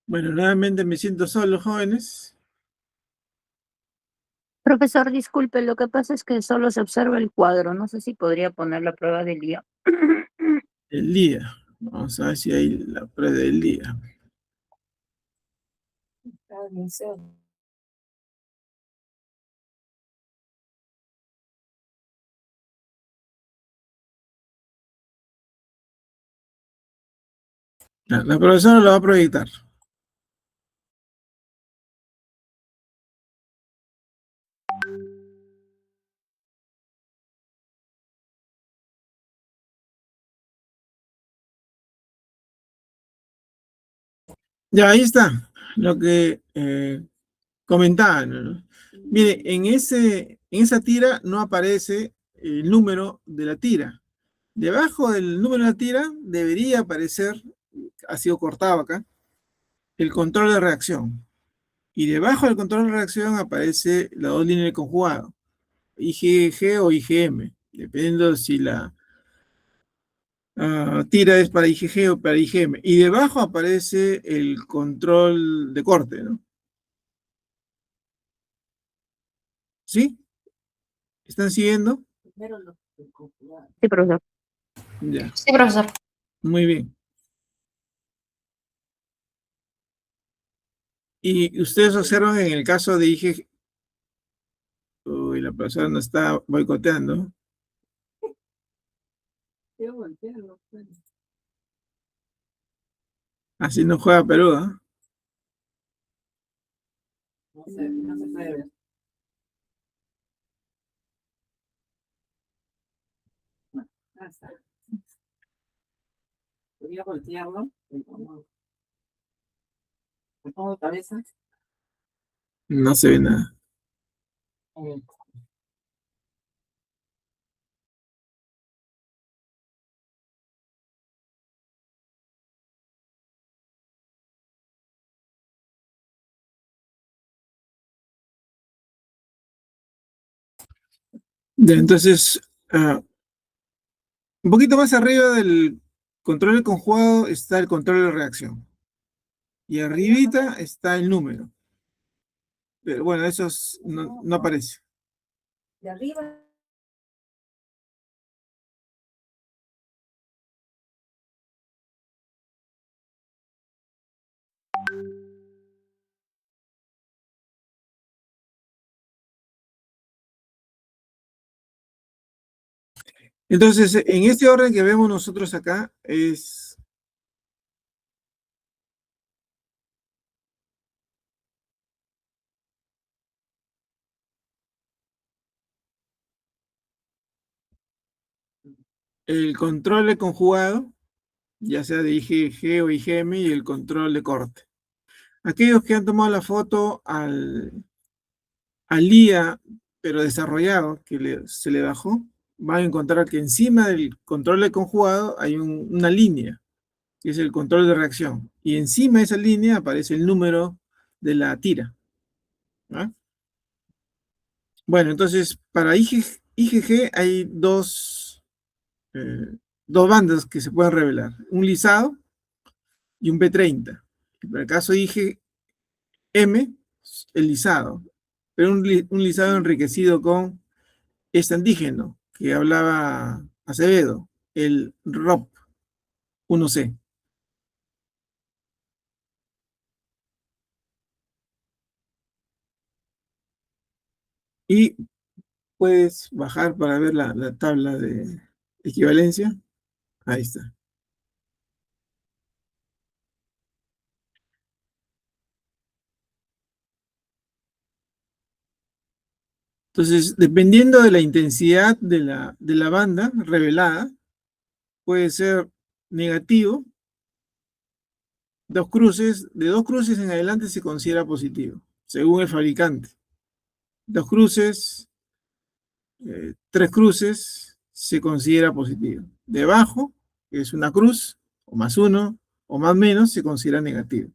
Bueno, nuevamente me siento solo, jóvenes. Profesor, disculpe, lo que pasa es que solo se observa el cuadro. No sé si podría poner la prueba del día. El día. Vamos a ver si hay la prueba del día. La profesora lo va a proyectar. Ya, ahí está lo que comentaban, ¿no? Mire, en esa tira no aparece el número de la tira. Debajo del número de la tira debería aparecer, ha sido cortado acá, el control de reacción. Y debajo del control de reacción aparece las 2 líneas de conjugado, IgG o IgM, dependiendo si la tira es para IgG o para IgM. Y debajo aparece el control de corte, ¿no? ¿Sí? ¿Están siguiendo? Sí, profesor. Ya, Sí, profesor. muy bien. Y ustedes observan en el caso de IgG. Uy, la persona nos está boicoteando. Así no juega Perú, ¿ah? No se puede ver. Bueno, ya está. Voy a voltearlo. Me pongo cabeza. No se ve nada. Ya, entonces, un poquito más arriba del control de conjugado está el control de reacción. Y arribita está el número. Pero bueno, eso no aparece. De arriba. Entonces, en este orden que vemos nosotros acá es el control de conjugado, ya sea de IgG o IgM, y el control de corte. Aquellos que han tomado la foto al IA, pero desarrollado, que se le bajó, van a encontrar que encima del control de conjugado hay una línea, que es el control de reacción. Y encima de esa línea aparece el número de la tira. ¿Ah? Bueno, entonces, para IgG hay dos bandas que se pueden revelar. Un lisado y un P30. Para el caso de IgM, el lisado. Pero un lisado enriquecido con este antígeno que hablaba Acevedo, el ROP1C. Y puedes bajar para ver la tabla de equivalencia. Ahí está. Entonces, dependiendo de la intensidad de la banda revelada, puede ser negativo. De dos cruces en adelante se considera positivo, según el fabricante. Dos cruces, tres cruces, se considera positivo. Debajo, que es una cruz, o más uno, o más menos, se considera negativo.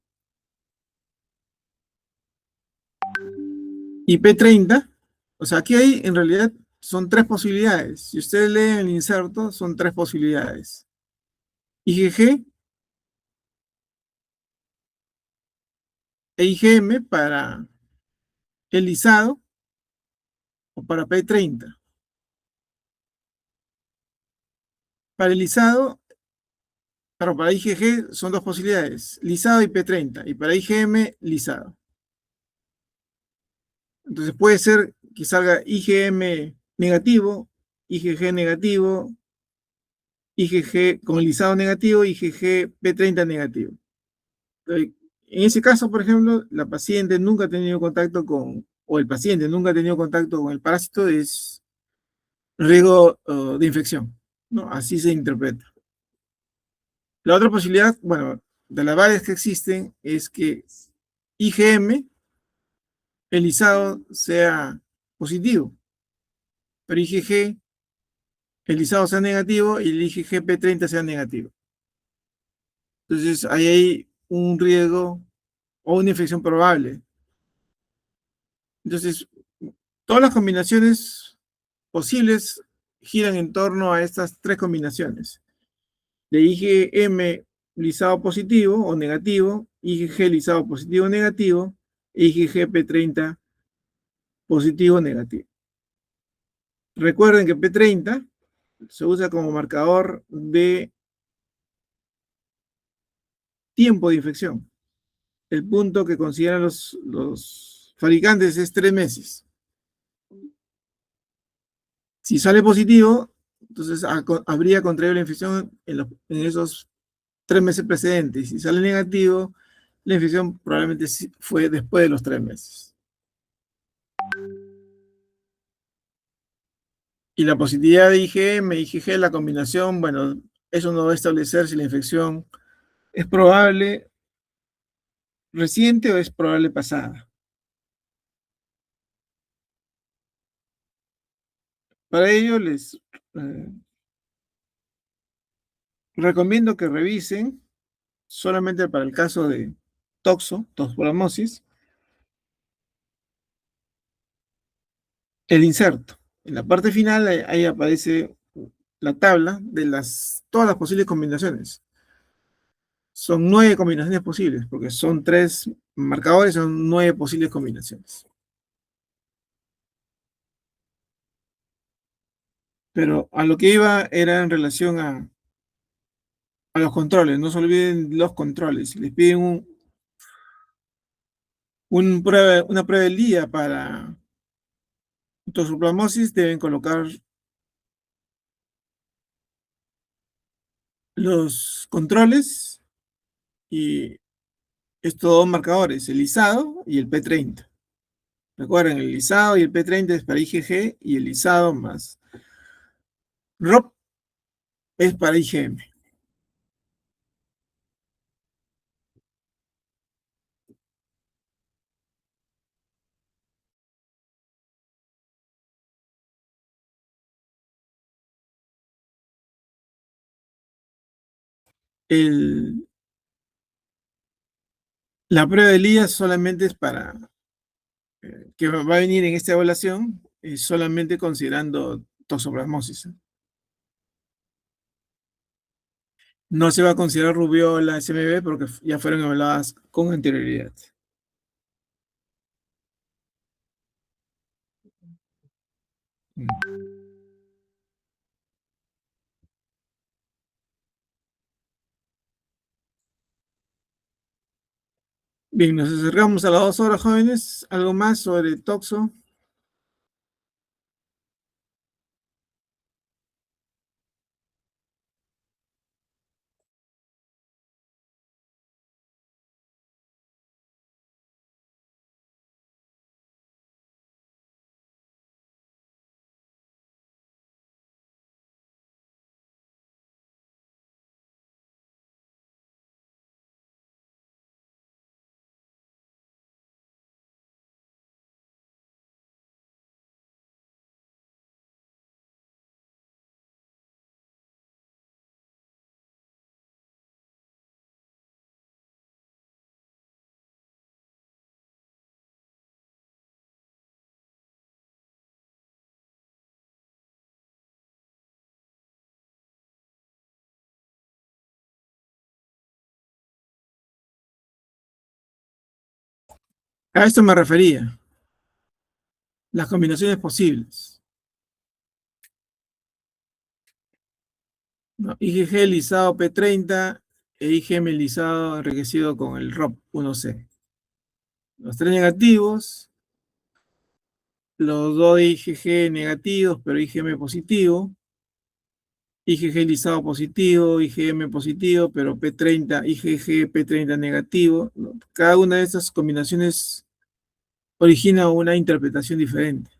Y P30, o sea, aquí hay, en realidad, son tres posibilidades. Si ustedes leen el inserto, son tres posibilidades. IgG e IgM para el lisado o para P30. Para el lisado, claro, para IgG son dos posibilidades, lisado y P30, y para IgM, lisado. Entonces puede ser que salga IgM negativo, IgG negativo, IgG con lisado negativo, IgG P30 negativo. Entonces, en ese caso, por ejemplo, la paciente nunca ha tenido contacto o el paciente nunca ha tenido contacto con el parásito, es riesgo de infección, ¿no? Así se interpreta. La otra posibilidad, bueno, de las varias que existen, es que IgM, el lisado, sea positivo, pero IgG, el lisado sea negativo y el IgG P30 sea negativo. Entonces, ahí hay un riesgo o una infección probable. Entonces, todas las combinaciones posibles giran en torno a estas tres combinaciones. de IgM lisado positivo o negativo, IgG lisado positivo o negativo, e IgG P30 positivo o negativo. Recuerden que P30 se usa como marcador de tiempo de infección. El punto que consideran los fabricantes es 3 meses. Si sale positivo, entonces habría contraído la infección en esos 3 meses precedentes. Si sale negativo, la infección probablemente fue después de los 3 meses. Y la positividad de IgM, IgG, la combinación, bueno, eso no va a establecer si la infección es probable reciente o es probable pasada. Para ello les recomiendo que revisen solamente para el caso de toxoplasmosis, el inserto. En la parte final ahí aparece la tabla de todas las posibles combinaciones. Son 9 combinaciones posibles, porque son 3 marcadores, son 9 posibles combinaciones. Pero a lo que iba era en relación a los controles. No se olviden los controles. Si les piden una prueba del día para toxoplasmosis, deben colocar los controles y estos dos marcadores, el lisado y el P30. Recuerden, el lisado y el P30 es para IgG y el lisado más ROP es para IgM. La prueba de Elías solamente es para que va a venir en esta evaluación, solamente considerando toxoplasmosis. No se va a considerar rubiola, SMB, porque ya fueron evaluadas con anterioridad. Bien, nos acercamos a las 2 horas, jóvenes. ¿Algo más sobre toxo? A esto me refería. Las combinaciones posibles. ¿No? IgG lisado P30 e IgM lisado enriquecido con el ROP1C. Los 3 negativos, los 2 IgG negativos, pero IgM positivo, IgG lisado positivo, IgM positivo, pero P30, IgG P30 negativo. ¿No? Cada una de estas combinaciones origina una interpretación diferente.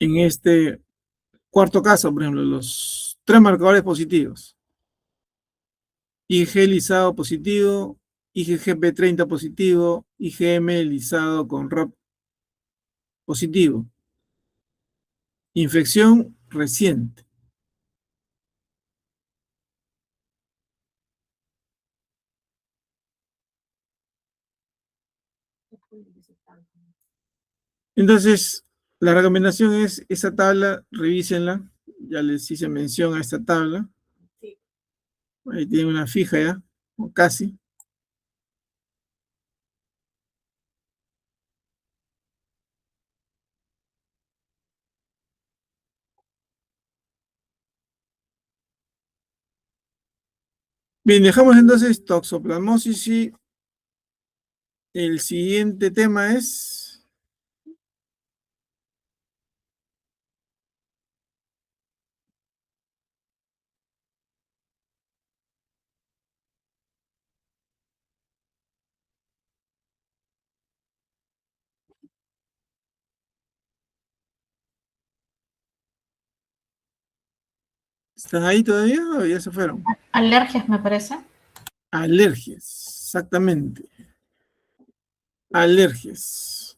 En este cuarto caso, por ejemplo, los 3 marcadores positivos. IgG lisado positivo, IgGP30 positivo, IgM lisado con ROP positivo. Infección reciente. Entonces, la recomendación es esa tabla, revísenla. Ya les hice mención a esta tabla. Ahí tiene una fija ya, o casi. Bien, dejamos entonces toxoplasmosis y el siguiente tema es ¿están ahí todavía o ya se fueron? Alergias, me parece. Alergias, exactamente. Alergias.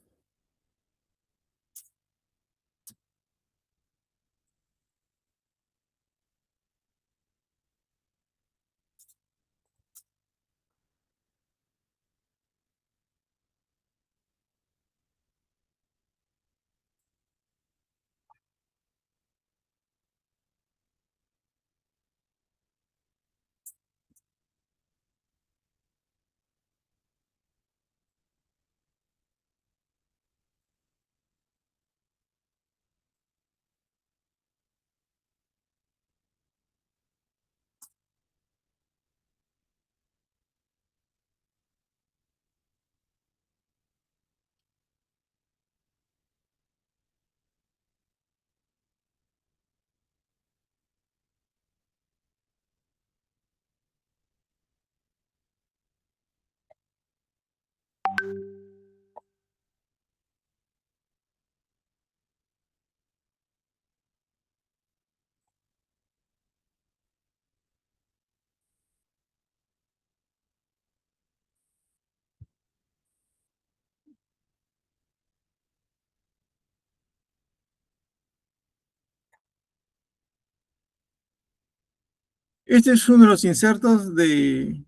Este es uno de los insertos de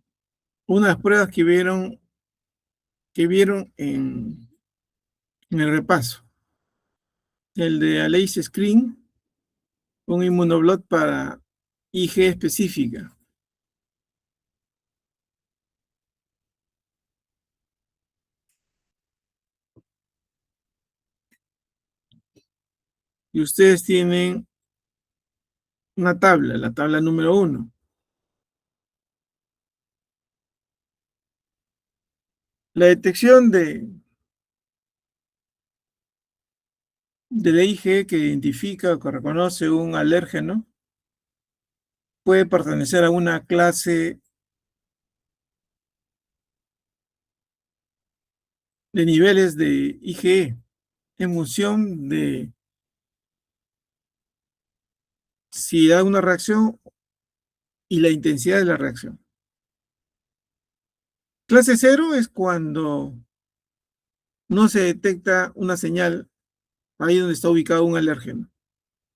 unas pruebas que vieron en el repaso. El de Alice Screen, un inmunoblot para IG específica. Y ustedes tienen una tabla, la tabla número 1. La detección de la IgE que identifica o que reconoce un alérgeno puede pertenecer a una clase de niveles de IgE en función de si da una reacción y la intensidad de la reacción. Clase 0 es cuando no se detecta una señal ahí donde está ubicado un alérgeno.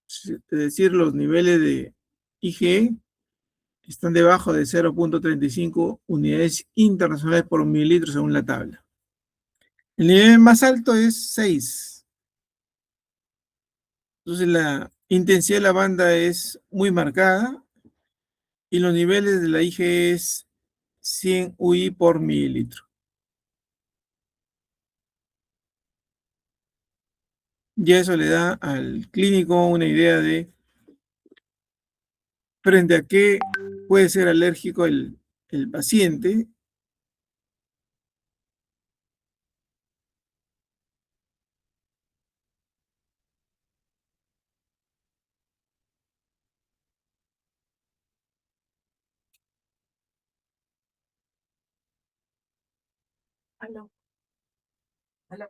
Es decir, los niveles de IgE están debajo de 0.35 unidades internacionales por mililitro según la tabla. El nivel más alto es 6. Entonces la intensidad de la banda es muy marcada y los niveles de la IgE es 100 UI por mililitro. Y eso le da al clínico una idea de frente a qué puede ser alérgico el paciente. Aló. Aló.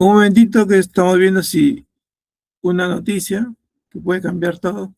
Un momentito que estamos viendo si una noticia que puede cambiar todo.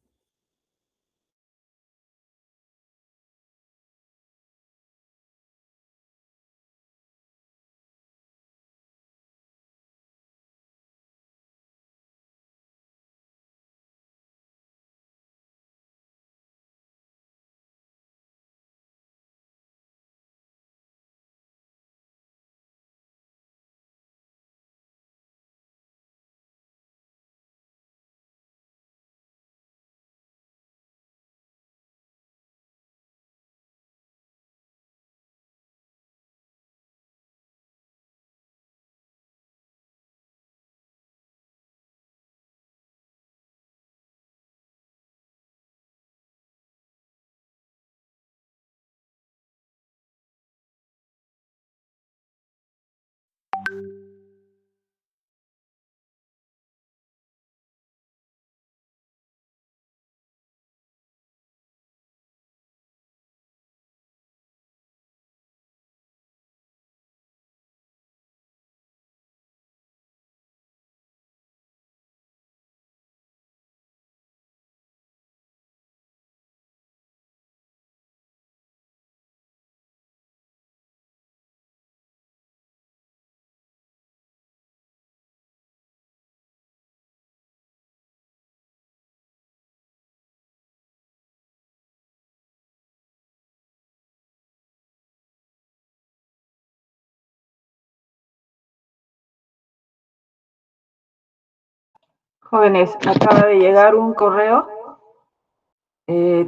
Jóvenes, acaba de llegar un correo.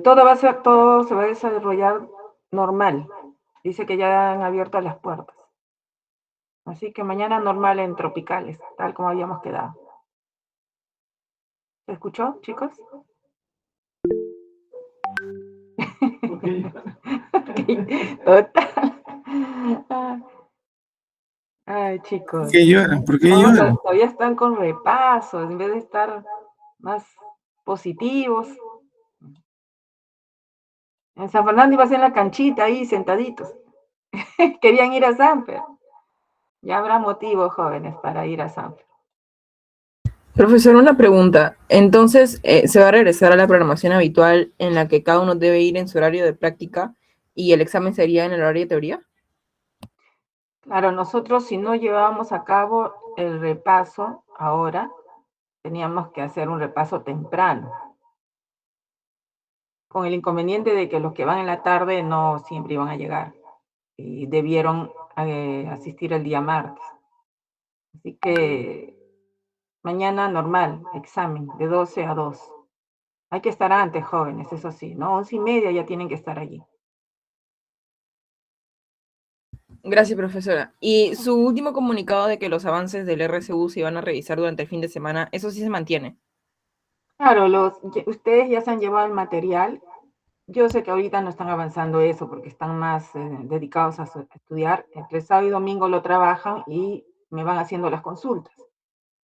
Todo se va a desarrollar normal. Dice que ya han abierto las puertas. Así que mañana normal en Tropicales, tal como habíamos quedado. ¿Se escuchó, chicos? Total. Ay, chicos. ¿Por qué lloran? ¿Por qué No, lloran? todavía están con repasos, en vez de estar más positivos. En San Fernando iba a ser en la canchita ahí, sentaditos. Querían ir a Sanfer. Ya habrá motivos, jóvenes, para ir a Sanfer. Profesor, una pregunta. Entonces, ¿se va a regresar a la programación habitual en la que cada uno debe ir en su horario de práctica y el examen sería en el horario de teoría? Claro, nosotros si no llevábamos a cabo el repaso ahora, teníamos que hacer un repaso temprano, con el inconveniente de que los que van en la tarde no siempre iban a llegar y debieron asistir el día martes. Así que mañana normal, examen de 12 a 2. Hay que estar antes, jóvenes, eso sí, ¿no? 11:30 ya tienen que estar allí. Gracias, profesora. Y su último comunicado de que los avances del RCU se iban a revisar durante el fin de semana, ¿eso sí se mantiene? Claro, ustedes ya se han llevado el material. Yo sé que ahorita no están avanzando eso porque están más dedicados a estudiar. Entre sábado y domingo lo trabajan y me van haciendo las consultas.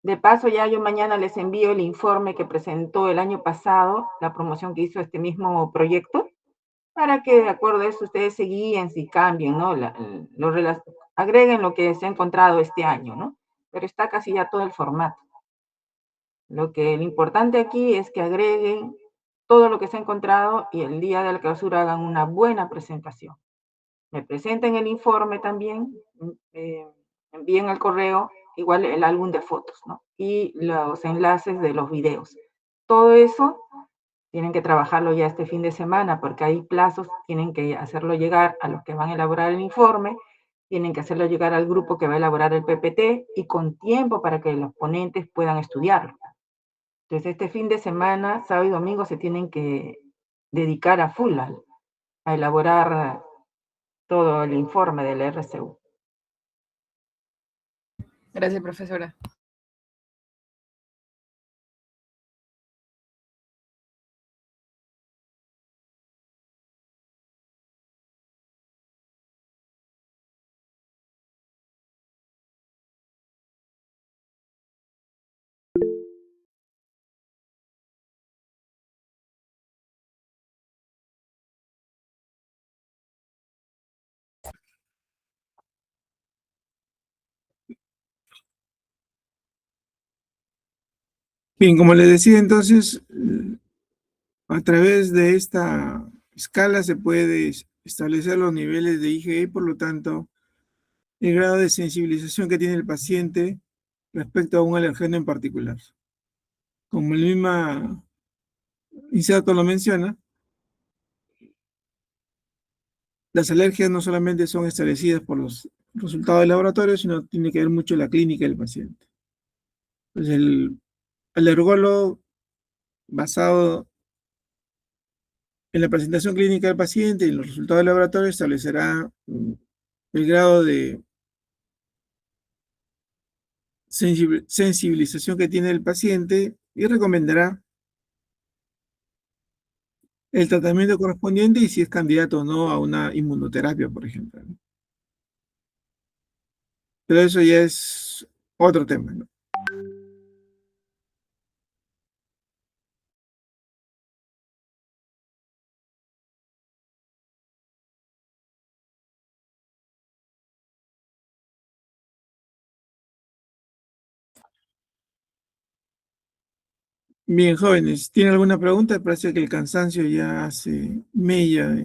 De paso, ya yo mañana les envío el informe que presentó el año pasado, la promoción que hizo este mismo proyecto, para que de acuerdo a eso ustedes se guíen, si cambien, ¿no? Agreguen lo que se ha encontrado este año, ¿no? Pero está casi ya todo el formato. Lo importante aquí es que agreguen todo lo que se ha encontrado y el día de la clausura hagan una buena presentación. Me presenten el informe también, envíen al correo igual el álbum de fotos, ¿no? Y los enlaces de los videos. Todo eso tienen que trabajarlo ya este fin de semana porque hay plazos, tienen que hacerlo llegar a los que van a elaborar el informe, tienen que hacerlo llegar al grupo que va a elaborar el PPT y con tiempo para que los ponentes puedan estudiarlo. Entonces, este fin de semana, sábado y domingo, se tienen que dedicar a full a elaborar todo el informe del RCU. Gracias, profesora. Bien, como les decía entonces, a través de esta escala se puede establecer los niveles de IgE y por lo tanto el grado de sensibilización que tiene el paciente respecto a un alergeno en particular. Como el mismo inserto lo menciona, las alergias no solamente son establecidas por los resultados del laboratorio, sino tiene que ver mucho la clínica del paciente. Entonces, el alergólogo, basado en la presentación clínica del paciente y en los resultados del laboratorio, establecerá el grado de sensibilización que tiene el paciente y recomendará el tratamiento correspondiente y si es candidato o no a una inmunoterapia, por ejemplo, ¿no? Pero eso ya es otro tema, ¿no? Bien, jóvenes, ¿tienen alguna pregunta? Parece que el cansancio ya hace mella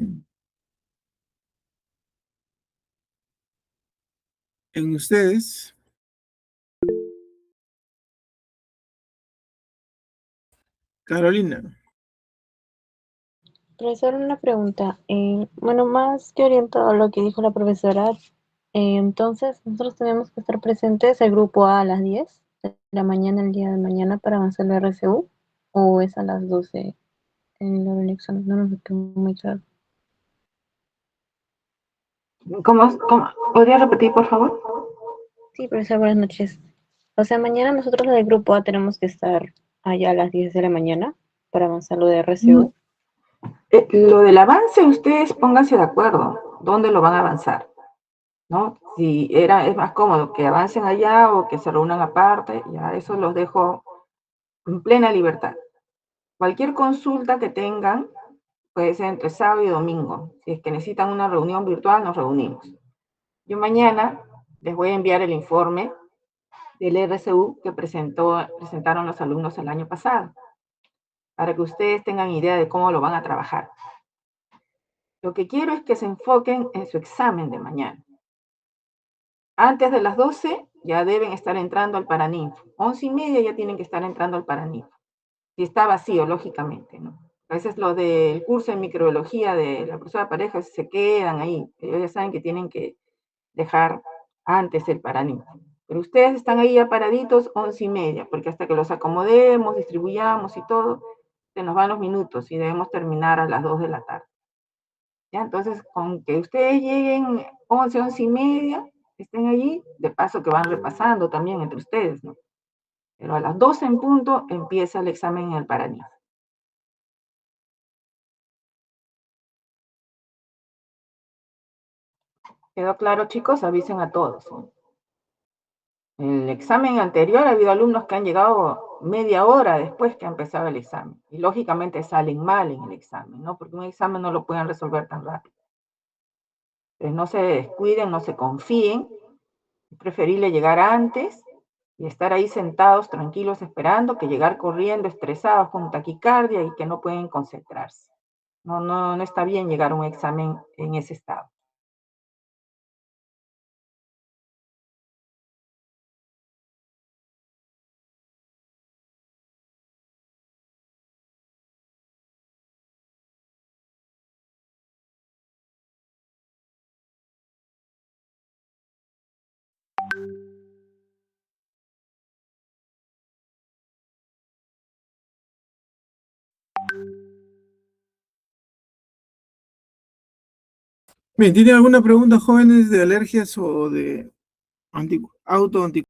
en ustedes. Carolina. Profesor, una pregunta. Bueno, más que orientado a lo que dijo la profesora, entonces nosotros tenemos que estar presentes el grupo A las 10 de la mañana, el día de mañana, para avanzar la RCU, o es a las 12 en el examen. No nos quedó muy claro. ¿Cómo? ¿Podría repetir, por favor? Sí, profesor, buenas noches. O sea, mañana nosotros del grupo A tenemos que estar allá a las 10 de la mañana para avanzar lo de RCU. Lo del avance, ustedes pónganse de acuerdo. ¿Dónde lo van a avanzar? ¿No? Si es más cómodo que avancen allá o que se reúnan aparte, ya eso los dejo en plena libertad. Cualquier consulta que tengan puede ser entre sábado y domingo. Si es que necesitan una reunión virtual, nos reunimos. Yo mañana les voy a enviar el informe del RCU que presentaron los alumnos el año pasado, para que ustedes tengan idea de cómo lo van a trabajar. Lo que quiero es que se enfoquen en su examen de mañana. Antes de las 12 ya deben estar entrando al Paraninfo. 11:30 ya tienen que estar entrando al Paraninfo. Si está vacío, lógicamente, ¿no? A veces lo del curso de microbiología de la profesora Pareja se quedan ahí. Ellos ya saben que tienen que dejar antes el Paraninfo. Pero ustedes están ahí ya paraditos 11:30, porque hasta que los acomodemos, distribuyamos y todo, se nos van los minutos y debemos terminar a las 2 de la tarde. ¿Ya? Entonces, con que ustedes lleguen 11:30, estén allí, de paso que van repasando también entre ustedes, ¿no? Pero a las 12 en punto empieza el examen en el Paraninfo. ¿Quedó claro, chicos? Avisen a todos, ¿no? En el examen anterior ha habido alumnos que han llegado media hora después que ha empezado el examen. Y lógicamente salen mal en el examen, ¿no? Porque un examen no lo pueden resolver tan rápido. Entonces no se descuiden, no se confíen. Es preferible llegar antes y estar ahí sentados, tranquilos, esperando, que llegar corriendo, estresados, con taquicardia y que no pueden concentrarse. No está bien llegar a un examen en ese estado. Bien, ¿tienen alguna pregunta, jóvenes, de alergias o de autoanticuerpos?